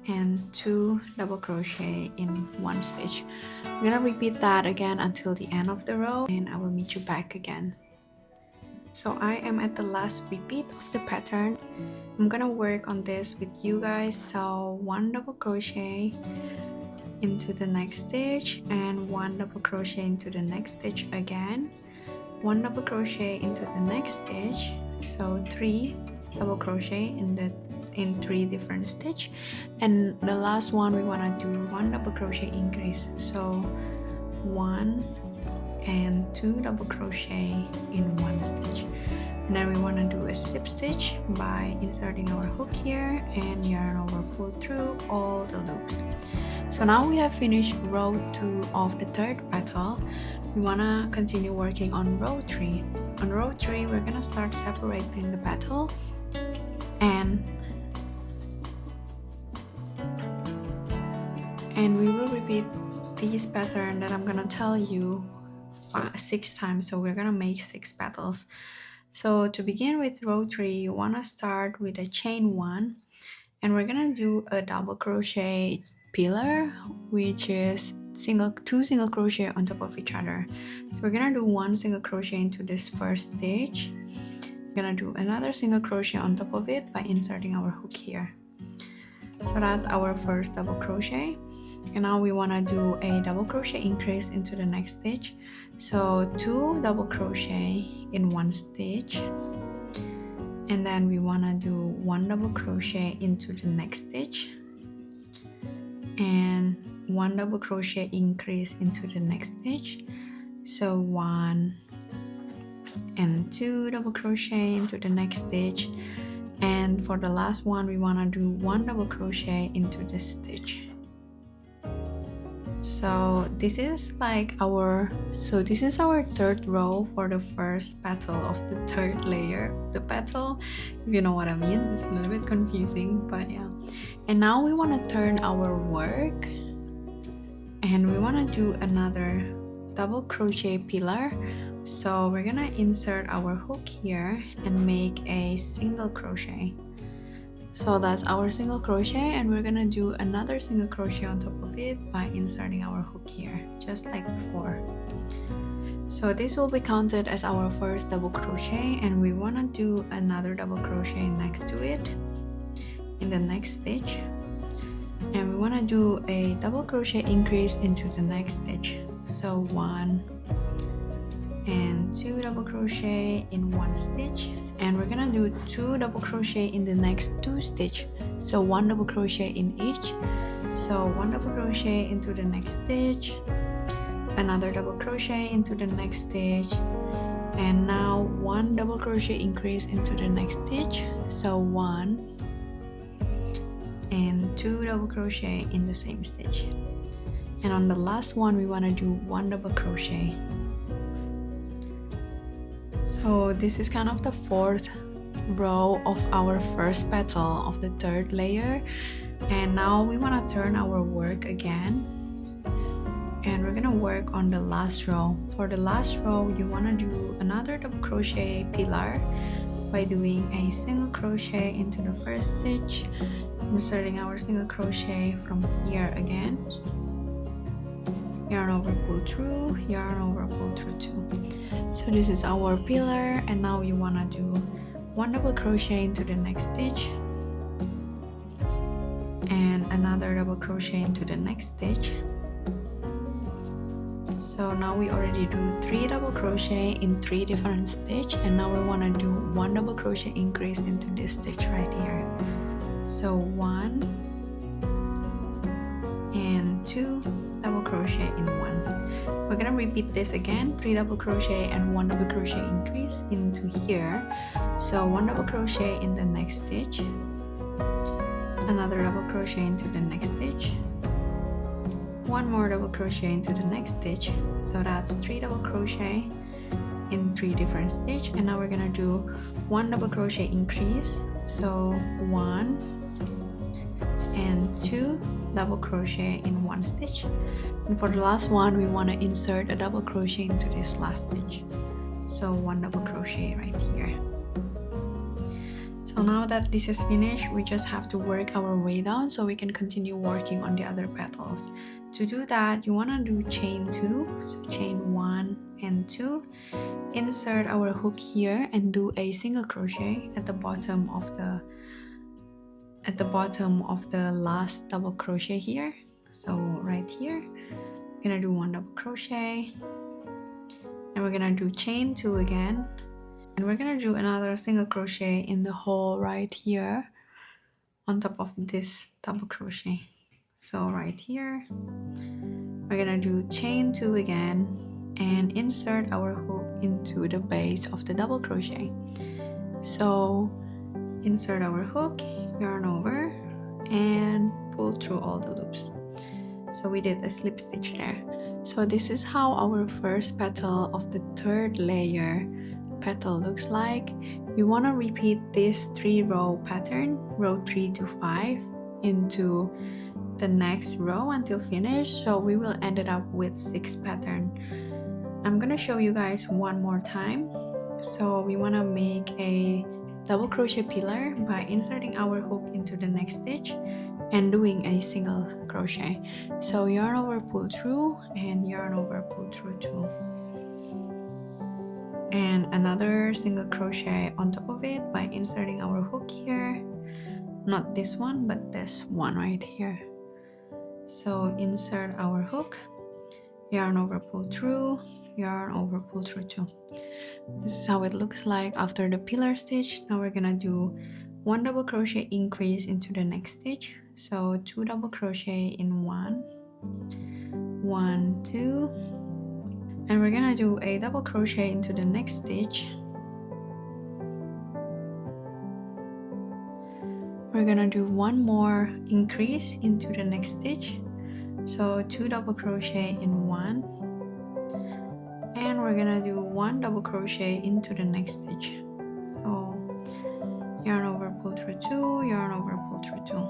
and 2 double crochet in 1 stitch. We're gonna repeat that again until the end of the row, and I will meet you back again. So I am at the last repeat of the pattern. I'm gonna work on this with you guys. So 1 double crochet into the next stitch, and 1 double crochet into the next stitch again, 1 double crochet into the next stitch. So 3 double crochet in 3 different stitch, and the last one we want to do 1 double crochet increase. So 1 and 2 double crochet in 1 stitch, and then we want to do a slip stitch by inserting our hook here and yarn over, pull through all the loops. So now we have finished row 2 of the third petal. We want to continue working on row 3. On row 3, we're gonna start separating the petal, and we will repeat this pattern that I'm gonna tell you 6 times. So we're gonna make 6 petals. So to begin with row 3, you want to start with a chain 1, and we're gonna do a double crochet pillar, which is 2 single crochet on top of each other. So we're gonna do 1 single crochet into this first stitch. We're gonna do another single crochet on top of it by inserting our hook here. So that's our first double crochet, and now we want to do a double crochet increase into the next stitch. So 2 double crochet in 1 stitch, and then we want to do 1 double crochet into the next stitch, and 1 double crochet increase into the next stitch. So 1 and 2 double crochet into the next stitch, and for the last one we want to do 1 double crochet into this stitch. So this is like this is our third row for the first petal of the third layer of the petal, if you know what I mean. It's a little bit confusing, but yeah. And now we want to turn our work, and we want to do another double crochet pillar. So we're gonna insert our hook here and make a single crochet. So that's our single crochet, and we're gonna do another single crochet on top of it by inserting our hook here, just like before. So this will be counted as our first double crochet, and we want to do another double crochet next to it in the next stitch, and we want to do a double crochet increase into the next stitch. So 1 and 2 double crochet in one stitch, and we're gonna do 2 double crochet in the next 2 stitch, so 1 double crochet in each. So 1 double crochet into the next stitch, another double crochet into the next stitch, and now 1 double crochet increase into the next stitch, so 1 and 2 double crochet in the same stitch. And on the last one we want to do 1 double crochet. So this is kind of the fourth row of our first petal of the third layer, and now we want to turn our work again, and we're gonna work on the last row. For the last row you want to do another double crochet pillar by doing a single crochet into the first stitch, inserting our single crochet from here again, yarn over, pull through, yarn over, pull through 2. So this is our pillar, and now you want to do 1 double crochet into the next stitch and another double crochet into the next stitch. So now we already do 3 double crochet in 3 different stitches, and now we want to do 1 double crochet increase into this stitch right here. So 1 and 2 double crochet in 1. We're gonna repeat this again, 3 double crochet and 1 double crochet increase into here. So 1 double crochet in the next stitch, another double crochet into the next stitch, 1 more double crochet into the next stitch. So that's 3 double crochet in 3 different stitches, and now we're gonna do 1 double crochet increase. So 1 and 2 double crochet in 1 stitch, and for the last one we want to insert a double crochet into this last stitch. So 1 double crochet right here. So now that this is finished, we just have to work our way down so we can continue working on the other petals. To do that, you want to do chain 2, so chain 1 and 2, insert our hook here and do a single crochet at the bottom of the last double crochet here. So right here we're gonna do 1 double crochet, and we're gonna do chain 2 again, and we're gonna do another single crochet in the hole right here on top of this double crochet. So right here we're gonna do chain 2 again and insert our hook into the base of the double crochet. So insert our hook, yarn over, and pull through all the loops. So we did a slip stitch there. So this is how our first petal of the third layer petal looks like. We want to repeat this 3-row pattern, row 3 to 5, into the next row until finished. So we will end it up with 6 pattern. I'm gonna show you guys one more time. So we want to make a double crochet pillar by inserting our hook into the next stitch and doing a single crochet. So yarn over, pull through, and yarn over, pull through 2, and another single crochet on top of it by inserting our hook here, not this one but this one right here. So insert our hook, yarn over, pull through, yarn over, pull through 2. This is how it looks like after the pillar stitch. Now we're gonna do 1 double crochet increase into the next stitch, so 2 double crochet in 1, 1, 2, and we're gonna do a double crochet into the next stitch. We're gonna do 1 more increase into the next stitch, So 2 double crochet in one, and we're gonna do 1 double crochet into the next stitch. So yarn over, pull through 2, yarn over, pull through 2.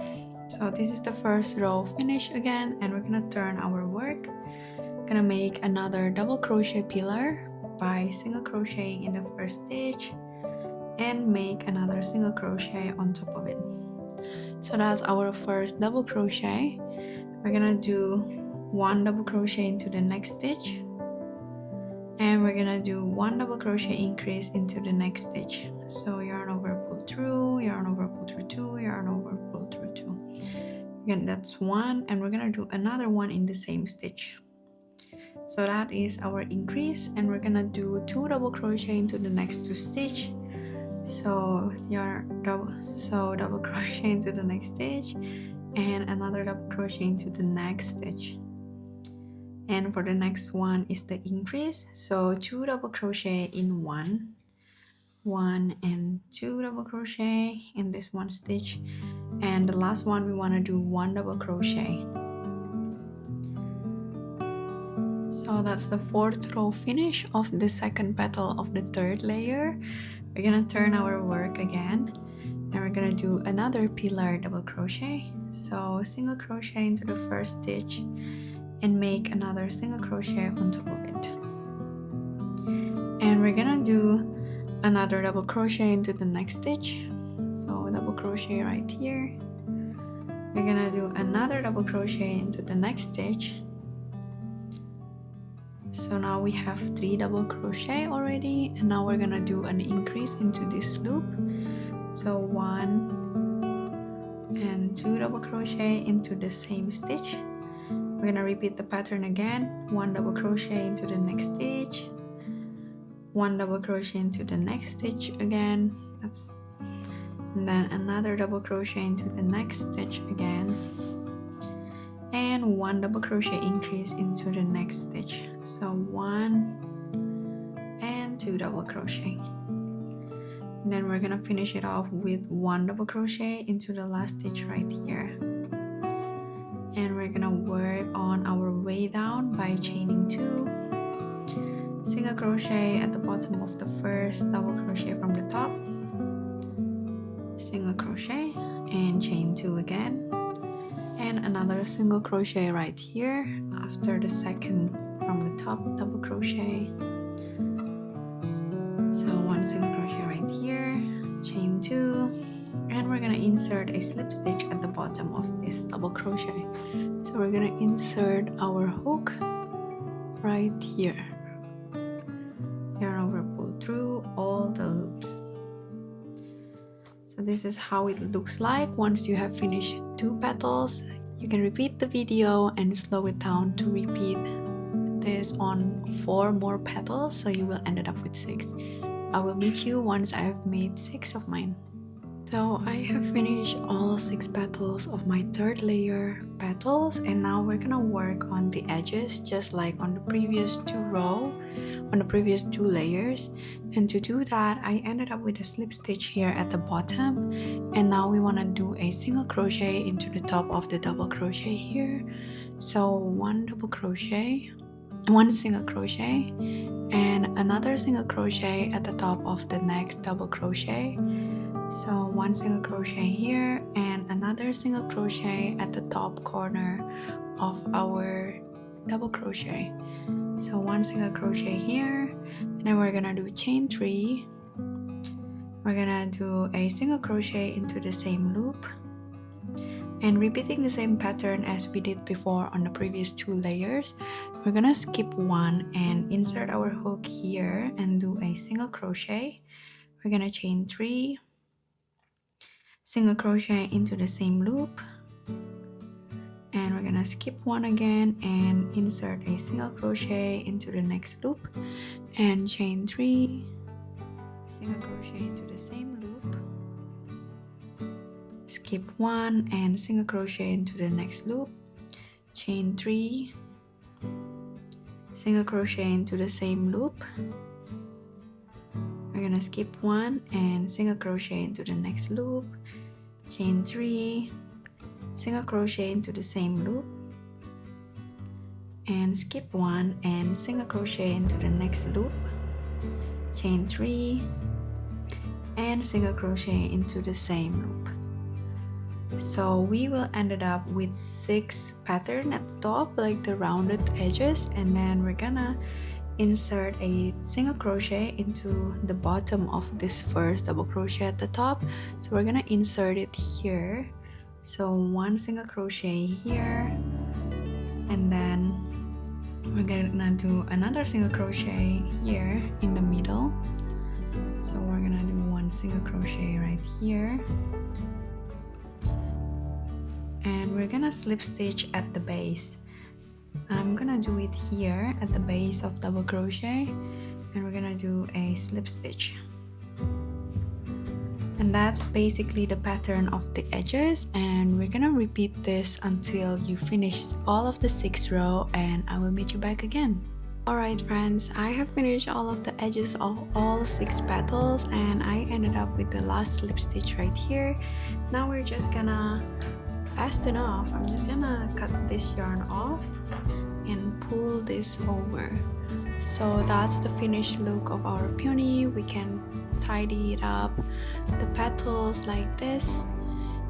So this is the first row finish again, and we're gonna turn our work. Gonna make another double crochet pillar by single crocheting in the first stitch and make another single crochet on top of it. So that's our first double crochet. We're gonna do 1 double crochet into the next stitch, and we're gonna do 1 double crochet increase into the next stitch. So yarn over, pull through, yarn over, pull through 2, yarn over, pull through 2. Again, that's 1, and we're gonna do another one in the same stitch. So that is our increase, and we're gonna do 2 double crochet into the next 2 stitch. So double crochet into the next stitch and another double crochet into the next stitch. And for the next one is the increase, so 2 double crochet in one and 2 double crochet in this one stitch, and the last one we want to do 1 double crochet. So that's the 4th row finish of the second petal of the 3rd layer. We're gonna turn our work again, and we're gonna do another pillar double crochet. So single crochet into the first stitch and make another single crochet on top of it. And we're gonna do another double crochet into the next stitch. So double crochet right here. We're gonna do another double crochet into the next stitch. So now we have 3 double crochet already, and now we're gonna do an increase into this loop. So 1 and 2 double crochet into the same stitch. We're gonna repeat the pattern again. 1 double crochet into the next stitch, 1 double crochet into the next stitch again, and then another double crochet into the next stitch again, and 1 double crochet increase into the next stitch. So 1 and 2 double crochet, and then we're gonna finish it off with 1 double crochet into the last stitch right here. And we're gonna work on our way down by chaining 2, single crochet at the bottom of the first double crochet from the top, single crochet and chain 2 again, and another single crochet right here after the second from the top double crochet. So 1 single crochet right here, chain 2, and we're gonna insert a slip stitch at the bottom of this double crochet. So we're gonna insert our hook right here, yarn over, pull through all the loops. So this is how it looks like once you have finished 2 petals. You can repeat the video and slow it down to repeat this on 4 more petals, so you will end up with 6. I will meet you once I have made 6 of mine. So I have finished all 6 petals of my 3rd layer petals, and now we're gonna work on the edges just like on the previous 2 layers. And to do that, I ended up with a slip stitch here at the bottom, and now we want to do a single crochet into the top of the double crochet here. So 1 double crochet, 1 single crochet, and another single crochet at the top of the next double crochet. So 1 single crochet here and another single crochet at the top corner of our double crochet. So 1 single crochet here, and then we're gonna do chain 3. We're gonna do a single crochet into the same loop, and repeating the same pattern as we did before on the previous 2 layers. We're gonna skip 1 and insert our hook here and do a single crochet. We're gonna chain 3, single crochet into the same loop, and we're gonna skip 1 again and insert a single crochet into the next loop and chain 3, single crochet into the same loop, skip 1 and single crochet into the next loop, chain 3, single crochet into the same loop. We're gonna skip 1 and single crochet into the next loop, chain 3, single crochet into the same loop, and skip 1 and single crochet into the next loop, chain 3 and single crochet into the same loop. So we will ended up with 6 pattern at the top, like the rounded edges, and then we're gonna insert a single crochet into the bottom of this first double crochet at the top. So we're gonna insert it here, so 1 single crochet here, and then we're gonna do another single crochet here in the middle. So we're gonna do 1 single crochet right here, and we're gonna slip stitch at the base. I'm gonna do it here at the base of double crochet, and we're gonna do a slip stitch. And that's basically the pattern of the edges, and we're gonna repeat this until you finish all of the 6th row, and I will meet you back again. Alright friends, I have finished all of the edges of all 6 petals, and I ended up with the last slip stitch right here. Now we're just gonna fasten off. I'm just gonna cut this yarn off and pull this over. So that's the finished look of our peony. We can tidy it up, the petals like this.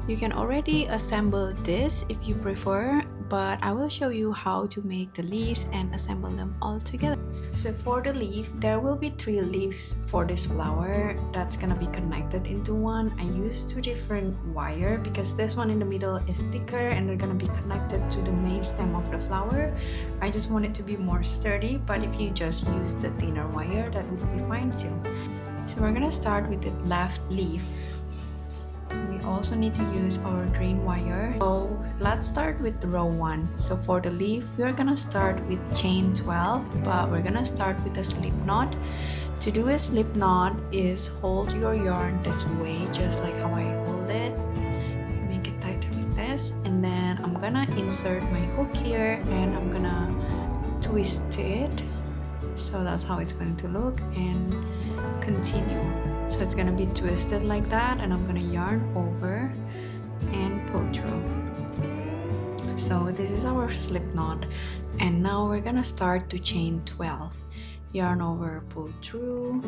You can already assemble this if you prefer, but I will show you how to make the leaves and assemble them all together. So for the leaf, there will be 3 leaves for this flower that's gonna be connected into one. I used 2 different wire because this one in the middle is thicker and they're gonna be connected to the main stem of the flower. I just want it to be more sturdy, but if you just use the thinner wire, that would be fine too. So we're gonna start with the left leaf. We also need to use our green wire. So let's start with row 1. So for the leaf, we are gonna start with chain 12, but we're gonna start with a slip knot. To do a slip knot is hold your yarn this way, just like how I hold it. Make it tighter like this, and then I'm gonna insert my hook here and I'm gonna twist it. So that's how it's going to look, and continue. So it's gonna be twisted like that, and I'm gonna yarn over and pull through. So this is our slip knot, and now we're gonna start to chain 12. Yarn over, pull through,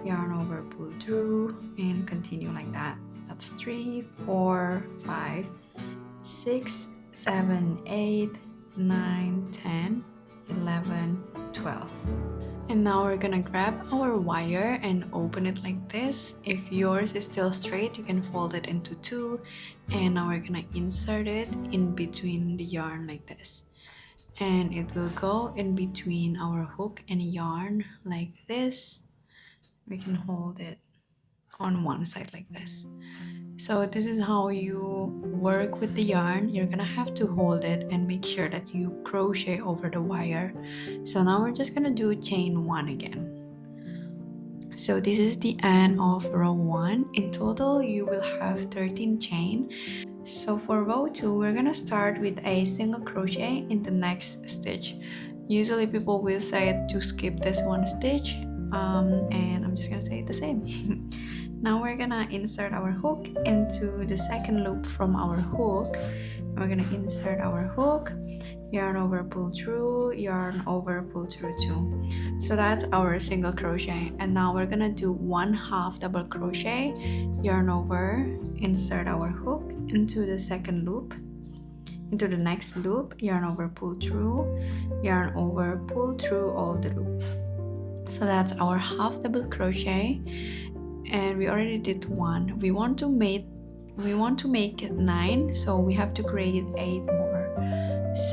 yarn over, pull through, and continue like that. That's 3, 4, 5, 6, 7, 8, 9, 10, 11, 12. And now we're gonna grab our wire and open it like this. If yours is still straight, you can fold it into 2. And now we're gonna insert it in between the yarn like this. And it will go in between our hook and yarn like this. We can hold it on one side like this. So this is how you work with the yarn. You're gonna have to hold it and make sure that you crochet over the wire. So now we're just gonna do chain 1 again. So this is the end of row 1. In total, you will have 13 chain. So for row 2, we're gonna start with a single crochet in the next stitch. Usually people will say to skip this 1 stitch, and I'm just gonna say the same. Now we're gonna insert our hook into the second loop from our hook. We're gonna insert our hook, yarn over, pull through, yarn over, pull through 2. So that's our single crochet. And now we're gonna do 1/2 double crochet, yarn over, insert our hook into the second loop, into the next loop, yarn over, pull through, yarn over, pull through all the loop. So that's our 1/2 double crochet. And we already did 1. We want to make it 9, so we have to create 8 more.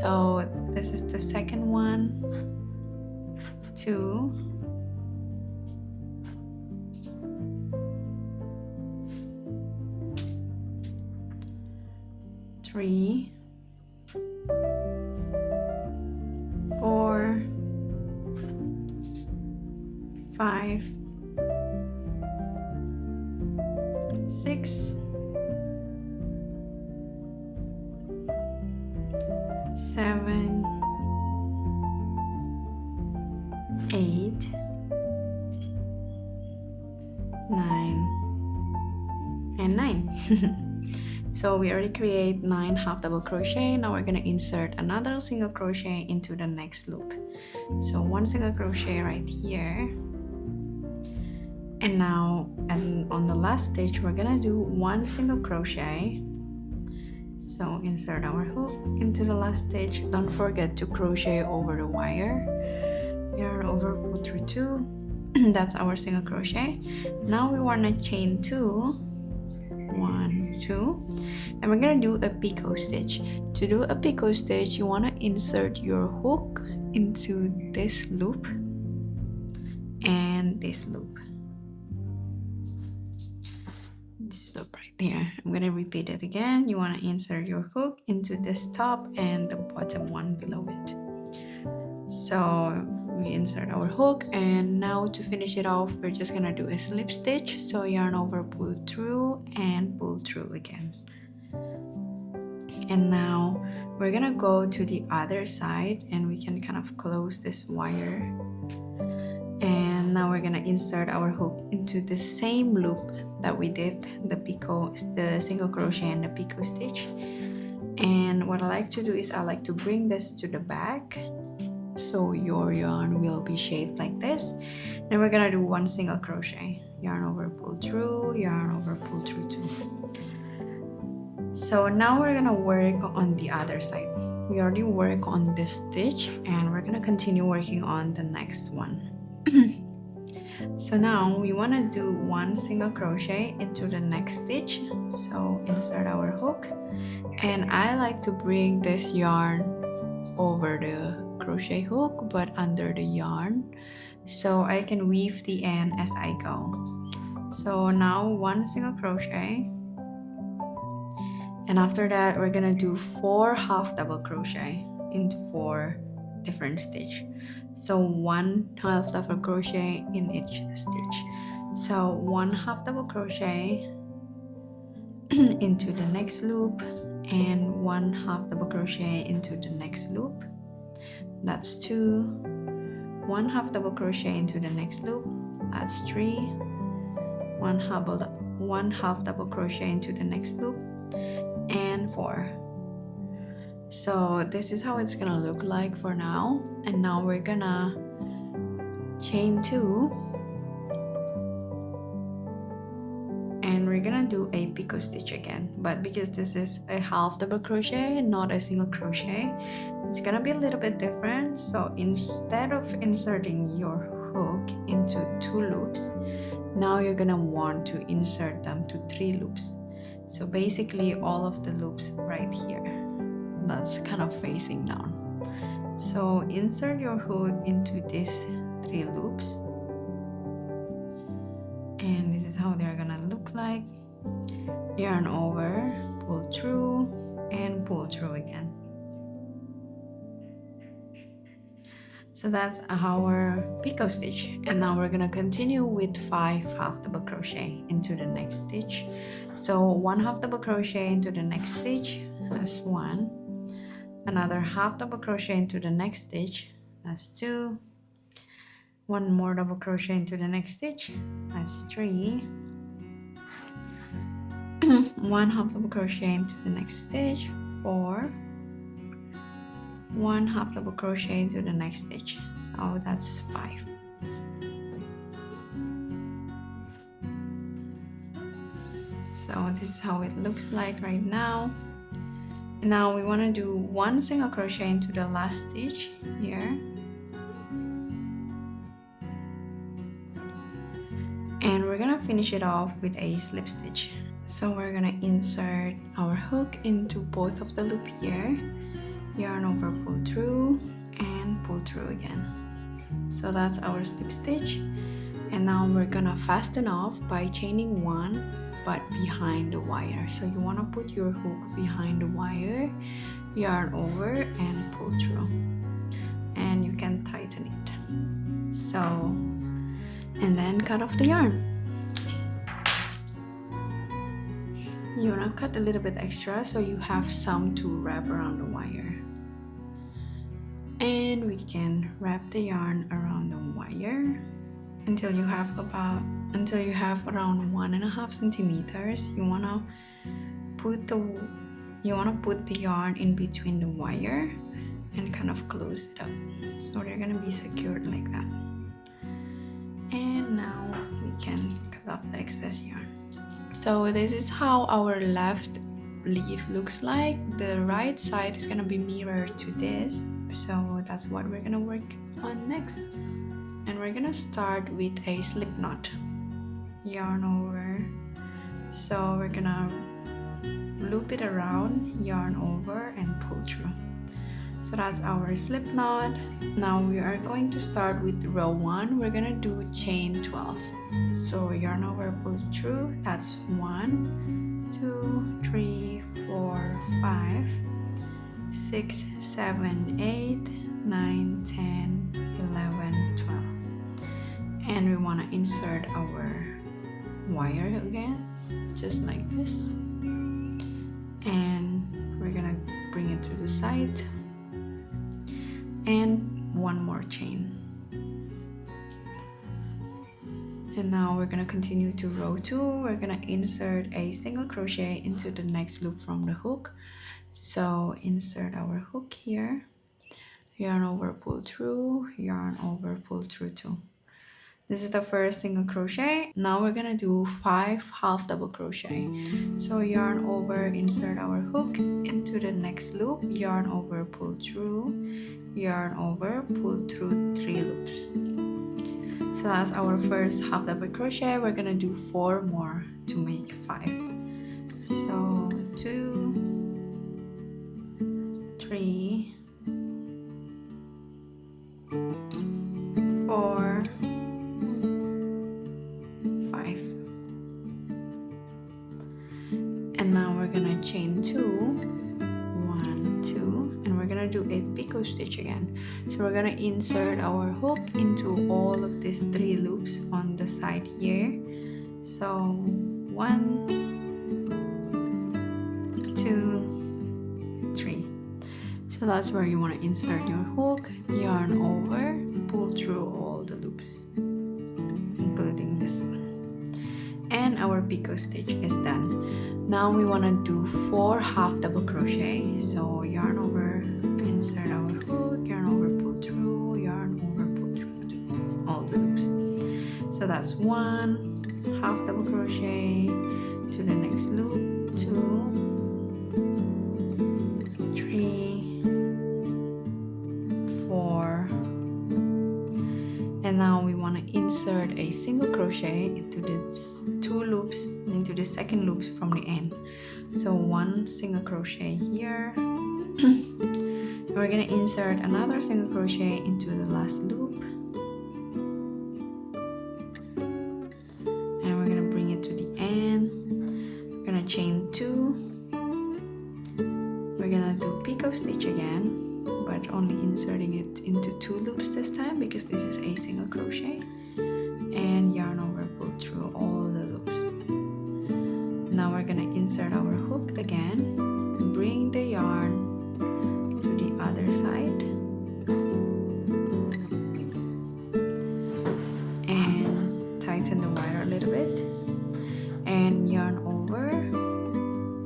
So this is the second one, 2, 3, 4, 5, 6, 7, 8, 9, and 9. So we already create 9 half double crochet. Now we're gonna insert another single crochet into the next loop. So 1 single crochet right here, and now on the last stitch we're gonna do 1 single crochet. So insert our hook into the last stitch. Don't forget to crochet over the wire. Yarn over, pull through 2. That's our single crochet. Now we want to chain 2, 1, 2, and we're gonna do a picot stitch. To do a picot stitch, you want to insert your hook into this loop and this loop. This loop right here. I'm gonna repeat it again. You want to insert your hook into this top and the bottom one below it. So we insert our hook, and now to finish it off we're just gonna do a slip stitch. So yarn over, pull through, and pull through again. And now we're gonna go to the other side, and we can kind of close this wire, and now we're gonna insert our hook into the same loop that we did the single crochet and the picot stitch. And what I like to do is I like to bring this to the back, so your yarn will be shaped like this. Then we're gonna do 1 single crochet, yarn over, pull through, yarn over, pull through 2. So now we're gonna work on the other side. We already work on this stitch, and we're gonna continue working on the next one. So now we want to do 1 single crochet into the next stitch. So insert our hook, and I like to bring this yarn over the crochet hook but under the yarn, so I can weave the end as I go. So now 1 single crochet, and after that we're gonna do 4 half double crochet into 4 different stitch. So 1 half double crochet in each stitch. So 1 half double crochet into the next loop, and 1 half double crochet into the next loop. That's 2. 1 half double crochet into the next loop. That's 3. 1 half double crochet into the next loop, and 4. So this is how it's gonna look like for now. And now we're gonna chain 2, and we're gonna do a picot stitch again, but because this is a half double crochet, not a single crochet, it's gonna be a little bit different. So instead of inserting your hook into 2 loops, now you're gonna want to insert them to 3 loops. So basically all of the loops right here, that's kind of facing down. So insert your hook into these 3 loops, and this is how they're gonna look like. Yarn over, pull through, and pull through again. So that's our picot stitch, and now we're gonna continue with 5 half double crochet into the next stitch. So 1 half double crochet into the next stitch, that's 1. Another half double crochet into the next stitch, that's 2. 1 more double crochet into the next stitch, that's 3. 1 half double crochet into the next stitch, 4. 1 half double crochet into the next stitch, so that's 5. So this is how it looks like right now. And now we want to do 1 single crochet into the last stitch here, and we're gonna finish it off with a slip stitch. So we're gonna insert our hook into both of the loop here, yarn over, pull through, and pull through again. So that's our slip stitch. And now we're gonna fasten off by chaining 1 but behind the wire. So you want to put your hook behind the wire, yarn over, and pull through, and you can tighten it. So, and then cut off the yarn. You want to cut a little bit extra so you have some to wrap around the wire. And we can wrap the yarn around the wire until you have around 1.5 centimeters. You want to put the yarn in between the wire and kind of close it up, so they're gonna be secured like that. And now we can cut off the excess yarn. So this is how our left leaf looks like. The right side is gonna be mirrored to this, so that's what we're gonna work on next. And we're gonna start with a slip knot. Yarn over, so we're gonna loop it around, yarn over, and pull through. So that's our slip knot. Now we are going to start with row 1. We're gonna do chain 12. So yarn over, pull through. That's 1, 2, 3, 4, 5, 6, 7, 8, 9, 10, 11, 12. And we want to insert our wire again, just like this. And we're gonna bring it to the side. And one more chain. And now we're gonna continue to row 2. We're gonna insert a single crochet into the next loop from the hook. So insert our hook here, yarn over, pull through, yarn over, pull through 2. This is the first single crochet. Now we're gonna do 5 half double crochet. So yarn over, insert our hook into the next loop, yarn over, pull through, yarn over, pull through 3 loops. So that's our first half double crochet. We're gonna do 4 more to make 5. So 2, 3, 4, 5. And now we're gonna chain 2, 1, 2, and we're gonna do a picot stitch again. So we're gonna insert our hook into all of these 3 loops on the side here. So 1, 2, 3. So that's where you want to insert your hook, yarn over, pull through all the loops, including this one. And our picot stitch is done. Now we want to do 4 half double crochet. So yarn over, insert our hook, yarn over, pull through, yarn over, pull through all the loops. So that's 1 half double crochet to the next loop, 2, 3, 4, and now we want to insert a single crochet into this 2 loops, into the second loops from the end. So 1 single crochet here. And we're gonna insert another single crochet into the last loop, and we're gonna bring it to the end. We're gonna chain 2. We're gonna do picot stitch again, but only inserting it into 2 loops this time because this is a single crochet, and yarn over, pull through all the loops. Now we're gonna insert our hook again, bring the yarn to the other side, and tighten the wire a little bit, and yarn over,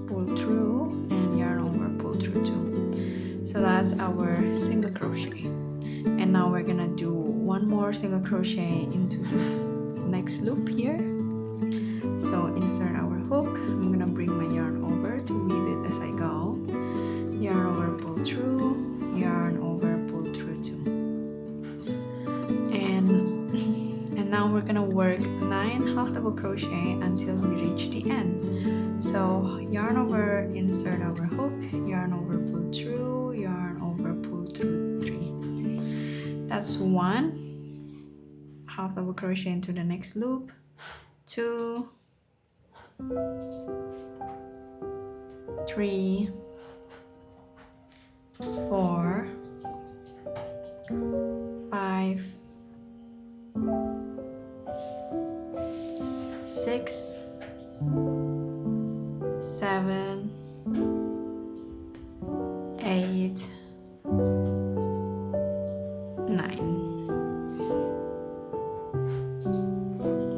pull through, and yarn over, pull through 2. So that's our single crochet. And now we're gonna do 1 more single crochet into this next loop here. So insert our hook. I'm gonna bring my yarn over to weave it as I go. Yarn over, pull through, yarn over, pull through 2. And now we're gonna work 9 half double crochet until we reach the end. So yarn over, insert our hook, yarn over, pull through, yarn over, pull through 3. That's 1 half double crochet into the next loop, 2, 3, 4, 5, 6, 7, 8, 9.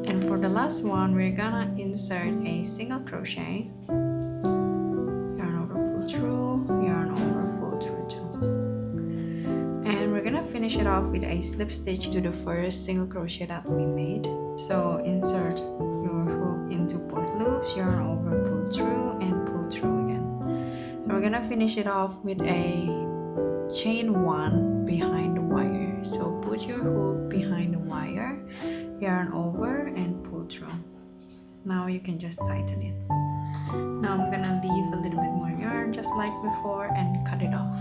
And for the last one, we're gonna insert a single crochet finish it off with a slip stitch to the first single crochet that we made. So insert your hook into both loops, yarn over, pull through, and pull through again. And we're gonna finish it off with a chain 1 behind the wire. So put your hook behind the wire, yarn over, and pull through. Now you can just tighten it. Now I'm gonna leave a little bit more yarn just like before and cut it off.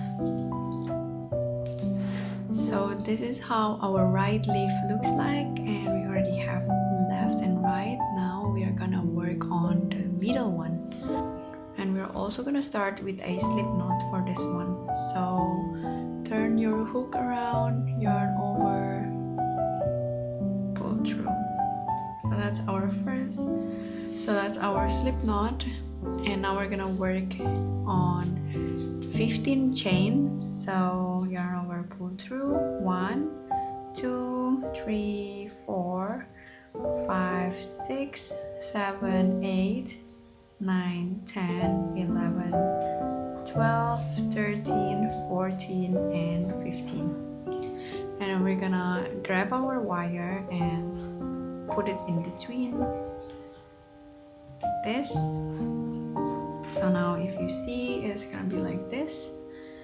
So this is how our right leaf looks like, and we already have left and right. Now we are gonna work on the middle one, and we're also gonna start with a slip knot for this one. So turn your hook around, yarn over, pull through. So that's our first. So that's our slip knot, and now we're gonna work on 15 chain. So yarn over, pull through, 1 2 3 4 5 6 7 8 9 10 11 12 13 14 and 15. And we're gonna grab our wire and put it in between this. So now if you see, it's gonna be like this,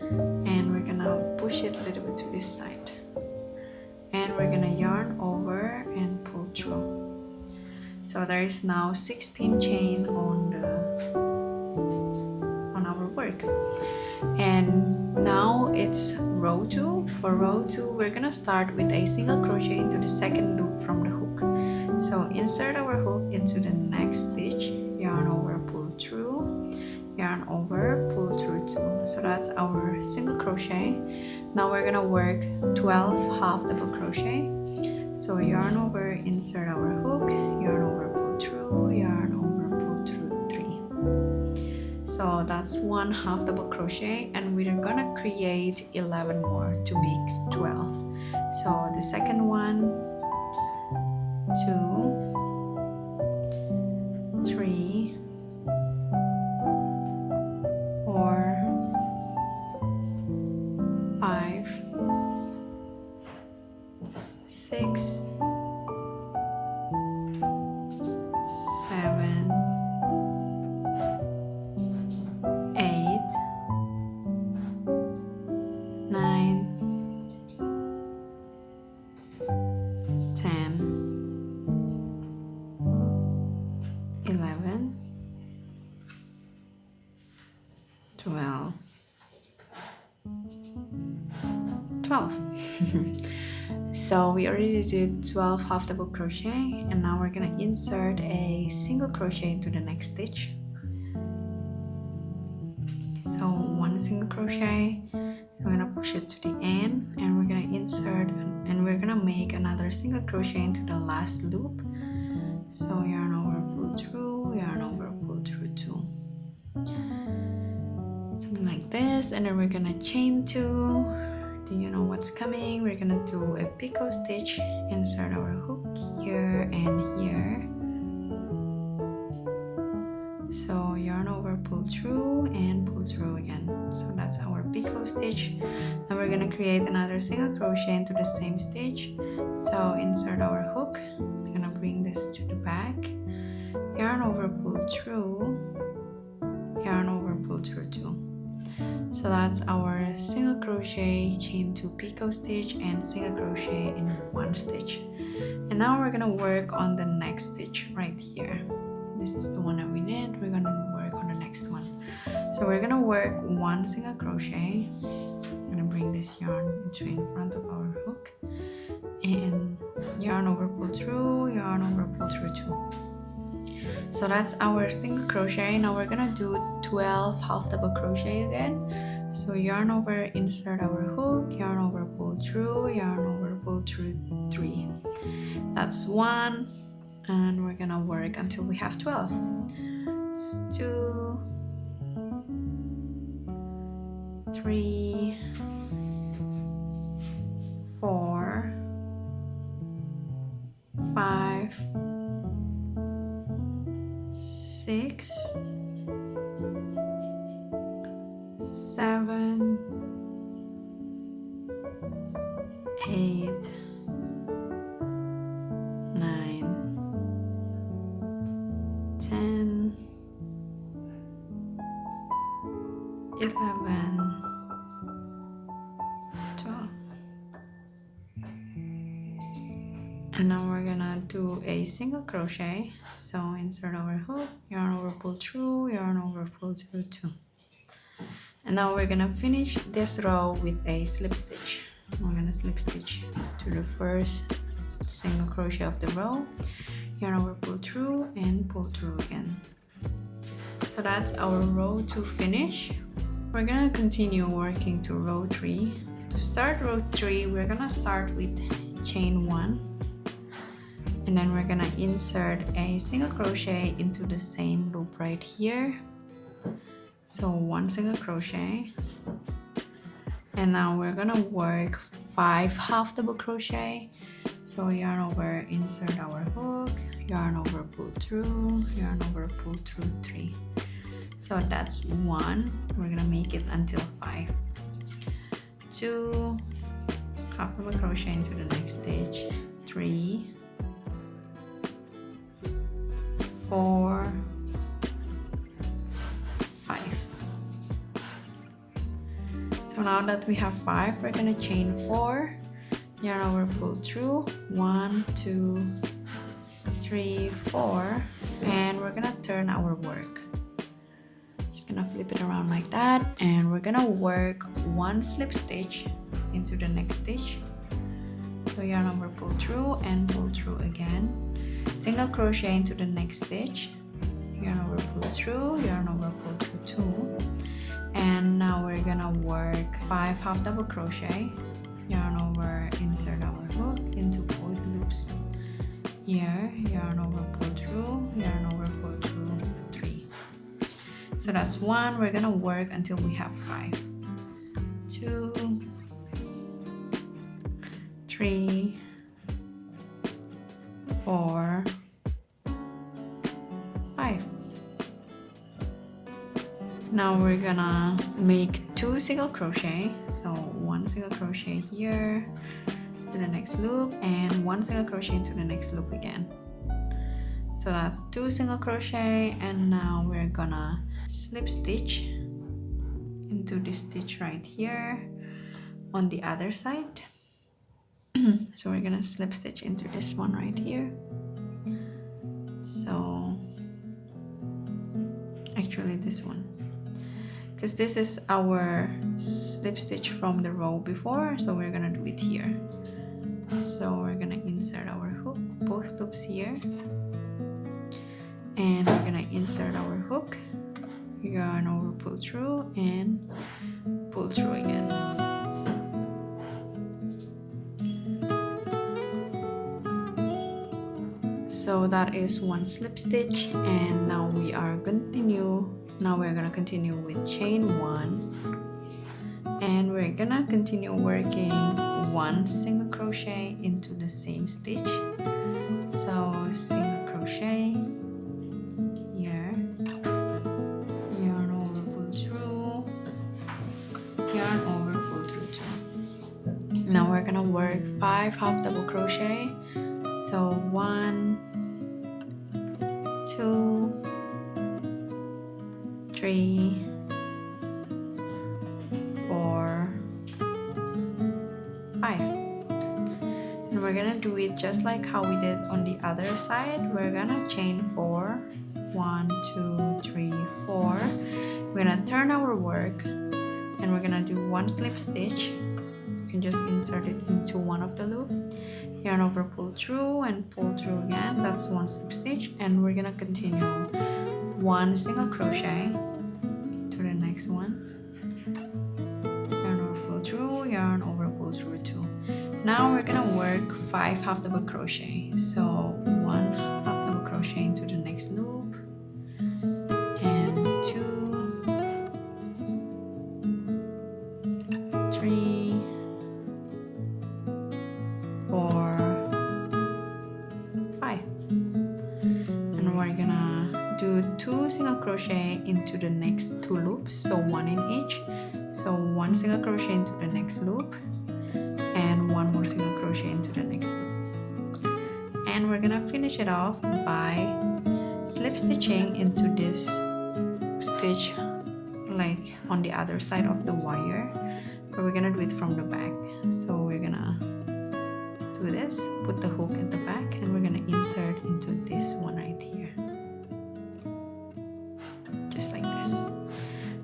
and we're gonna push it a little bit to this side, and we're gonna yarn over and pull through. So there is now 16 chain on our work. And now it's row 2. For row 2, we're gonna start with a single crochet into the second loop from the hook. So insert our hook into the next stitch, yarn over, pull through, yarn over, pull through 2. So that's our single crochet. Now we're gonna work 12 half double crochet. So yarn over, insert our hook, yarn over, pull through, yarn over, pull through 3. So that's 1 half double crochet, and we're gonna create 11 more to make 12. So the second one, 2 3 4 5 6 7 8 9 10 11 12 So we already did 12 half double crochet, and now we're gonna insert a single crochet into the next stitch. So 1 single crochet, we're gonna push it to the end, and we're gonna insert and we're gonna make another single crochet into the last loop. So yarn over, pull through, yarn over, pull through 2. Something like this, and then we're gonna chain 2. Do you know what's coming? We're gonna do a picot stitch, insert our hook here and here. So yarn over, pull through, and pull through again. So that's our picot stitch. Now we're gonna create another single crochet into the same stitch. So insert our hook. We're gonna bring this to the back. Yarn over, pull through, yarn over, pull through 2. So that's our single crochet, chain 2 picot stitch, and single crochet in 1 stitch. And now we're gonna work on the next stitch right here. This is the one that we did. We're gonna work on the next one. So we're gonna work 1 single crochet. I'm gonna bring this yarn into in front of our hook, and yarn over, pull through, yarn over, pull through 2. So that's our single crochet. Now we're gonna do 12 half double crochet again. So yarn over, insert our hook, yarn over, pull through, yarn over, pull through 3. That's 1, and we're gonna work until we have 12. It's 2 3 4 5 6 7 11, 12. And now we're gonna do a single crochet. So insert our hook, yarn over, pull through, yarn over, pull through 2. And now we're gonna finish this row with a slip stitch. We're gonna slip stitch to the first single crochet of the row, yarn over, pull through, and pull through again. So that's our row 2 finish. We're gonna continue working to row 3. To start row 3, we're gonna start with chain 1, and then we're gonna insert a single crochet into the same loop right here. So 1 single crochet, and now we're gonna work 5 half double crochet. So yarn over, insert our hook, yarn over, pull through, yarn over, pull through 3. So that's 1. We're gonna make it until 5. 2 half double crochet into the next stitch, 3, 4, 5. So now that we have 5, we're gonna chain 4, yarn over, pull through, 1, 2, 3, 4, and we're gonna turn our work. Just gonna flip it around like that, and we're gonna work 1 slip stitch into the next stitch. So yarn over, pull through, and pull through again. Single crochet into the next stitch, yarn over, pull through, yarn over, pull through 2. And now we're gonna work 5 half double crochet, yarn over, insert our hook into both loops here, yarn over, pull through, yarn over, pull through 3. So that's 1. We're gonna work until we have 5. 2, 3, 4, 5. Now we're gonna make 2 single crochet. So 1 single crochet here to the next loop, and 1 single crochet into the next loop again. So that's 2 single crochet, and now we're gonna slip stitch into this stitch right here on the other side. So we're gonna slip stitch into this one right here. So actually this one, because this is our slip stitch from the row before, so we're gonna do it here. So we're gonna insert our hook, both loops here, and we're gonna insert our hook, yarn over, pull through, and pull through again. So that is 1 slip stitch, and now we're gonna continue with chain 1, and we're gonna continue working 1 single crochet into the same stitch. So single crochet here, yarn over, pull through, yarn over, pull through 2. Now we're gonna work 5 half double crochet. So 1, 2, 3, 4, 5. And we're gonna do it just like how we did on the other side. We're gonna chain 4, 1, 2, 3, 4. We're gonna turn our work, and we're gonna do 1 slip stitch. You can just insert it into one of the loop, yarn over, pull through, and pull through again. That's 1 slip stitch, and we're gonna continue 1 single crochet to the next one, yarn over, pull through, yarn over, pull through 2. Now we're gonna work 5 half double crochet. So 1 half double crochet into the next loop, and 2, 3, 4, 5. And we're gonna do 2 single crochet into the next 2 loops, so 1 in each. So 1 single crochet into the next loop, and 1 more single crochet into the next loop. And we're gonna finish it off by slip stitching into this stitch like on the other side of the wire, but we're gonna do it from the back. So we're gonna do this, put the hook at the back, and we're gonna insert into this one right here, just like this.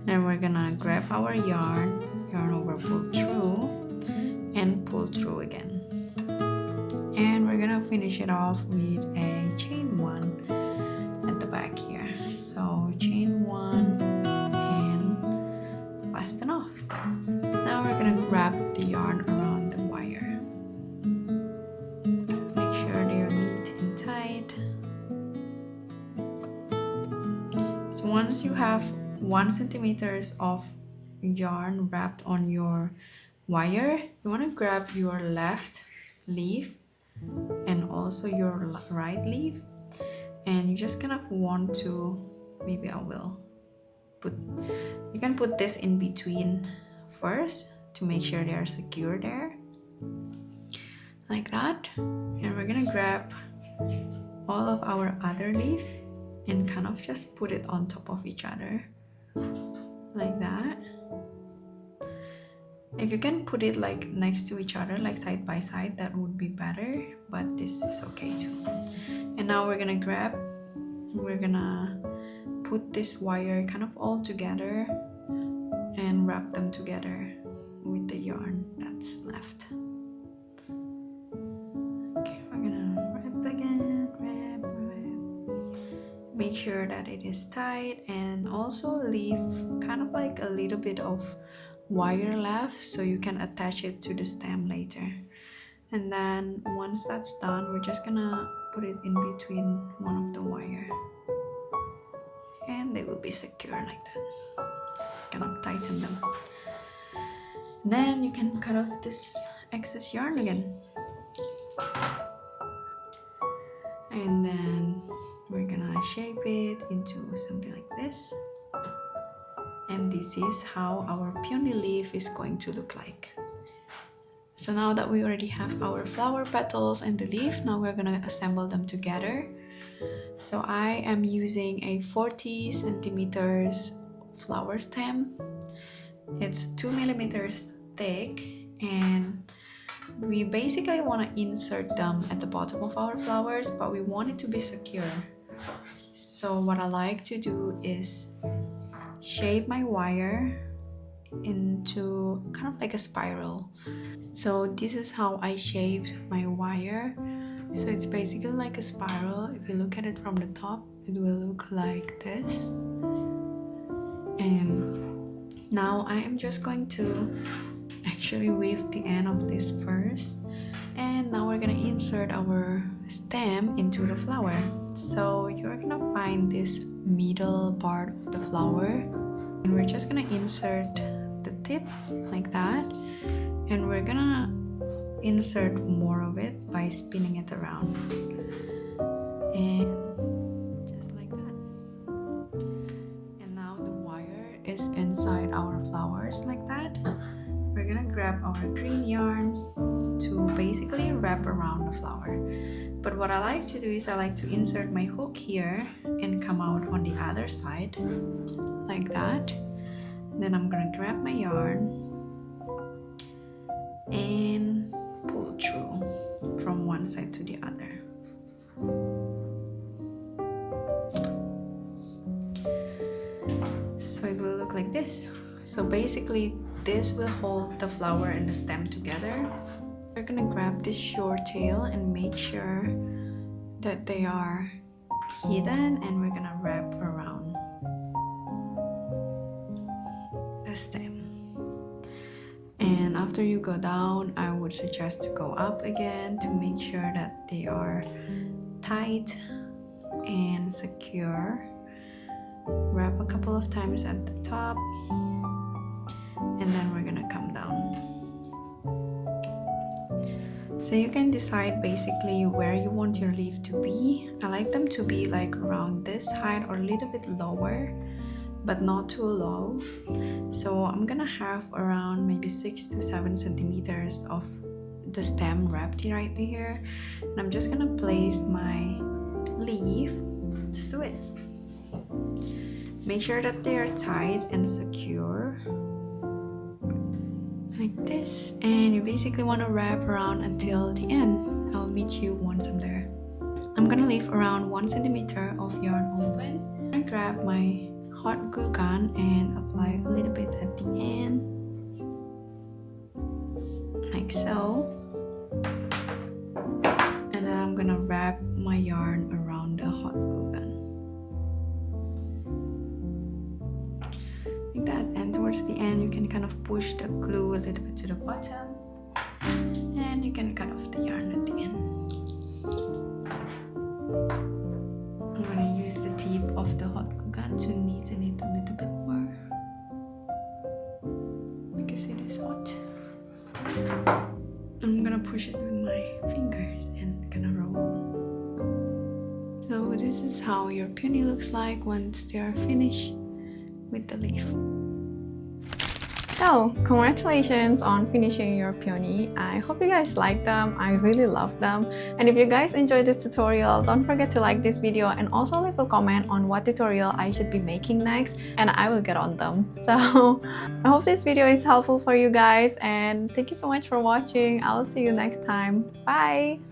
Then we're gonna grab our yarn over, pull through, and pull through again. And we're gonna finish it off with a chain 1 at the back here. So chain 1 and fasten off. Now we're gonna grab the yarn around the wire. Make sure they are neat and tight. So once you have 1 centimeter of yarn wrapped on your wire, you want to grab your left leaf and also your right leaf, and you just kind of want to, maybe I will put, you can put this in between first to make sure they are secure there, like that. And we're gonna grab all of our other leaves and kind of just put it on top of each other, like that. If you can put it like next to each other, like side by side, that would be better, but this is okay too. And now we're gonna grab, we're gonna put this wire kind of all together and wrap them together with the yarn that's left. Okay, we're gonna wrap again, wrap. Make sure that it is tight, and also leave kind of like a little bit of wire left so you can attach it to the stem later. And then once that's done, we're just gonna put it in between one of the wire, and they will be secure like that. Kind of tighten them. Then you can cut off this excess yarn again, and then we're gonna shape it into something like this. And this is how our peony leaf is going to look like. So now that we already have our flower petals and the leaf, now we're gonna assemble them together. So I am using a 40 centimeters flower stem. It's 2 millimeters thick, and we basically want to insert them at the bottom of our flowers, but we want it to be secure. So what I like to do is shape my wire into kind of like a spiral. So this is how I shaped my wire. So it's basically like a spiral. If you look at it from the top, it will look like this. And now I am just going to actually weave the end of this first. And now we're gonna insert our stem into the flower. So you're gonna find this middle part of the flower, and we're just gonna insert the tip like that, and we're gonna insert more of it by spinning it around, and just like that. And now the wire is inside our flowers like that. We're gonna grab our green yarn to basically wrap around the flower. But what I like to do is I like to insert my hook here and come out on the other side like that. Then I'm gonna grab my yarn and pull through from one side to the other. So it will look like this. So basically this will hold the flower and the stem together. We're gonna grab this short tail and make sure that they are hidden, and we're gonna wrap around the stem. And after you go down, I would suggest to go up again to make sure that they are tight and secure. Wrap a couple of times at the top, and then we're gonna come down. So you can decide basically where you want your leaf to be. I like them to be like around this height or a little bit lower, but not too low. So I'm gonna have around maybe 6 to 7 centimeters of the stem wrapped right here, and I'm just gonna place my leaf. Let's do it. Make sure that they are tight and secure. Like this. And you basically want to wrap around until the end. I'll meet you once I'm there. I'm gonna leave around 1 centimeter of yarn open. I grab my hot glue gun and apply a little bit at the end. Like so. And then I'm gonna wrap my yarn around the hot glue gun. Like that. And towards the end, you can kind of push the glue a little bit to the bottom. And you can cut off the yarn at the end. I'm gonna use the tip of the hot glue gun to neaten it a little bit more because it is hot. I'm gonna push it with my fingers and kind of roll. So this is how your peony looks like once they are finished with the leaf. So, congratulations on finishing your peony. I hope you guys like them. I really love them. And if you guys enjoyed this tutorial, don't forget to like this video and also leave a comment on what tutorial I should be making next, and I will get on them. So, I hope this video is helpful for you guys, and thank you so much for watching. I'll see you next time. Bye!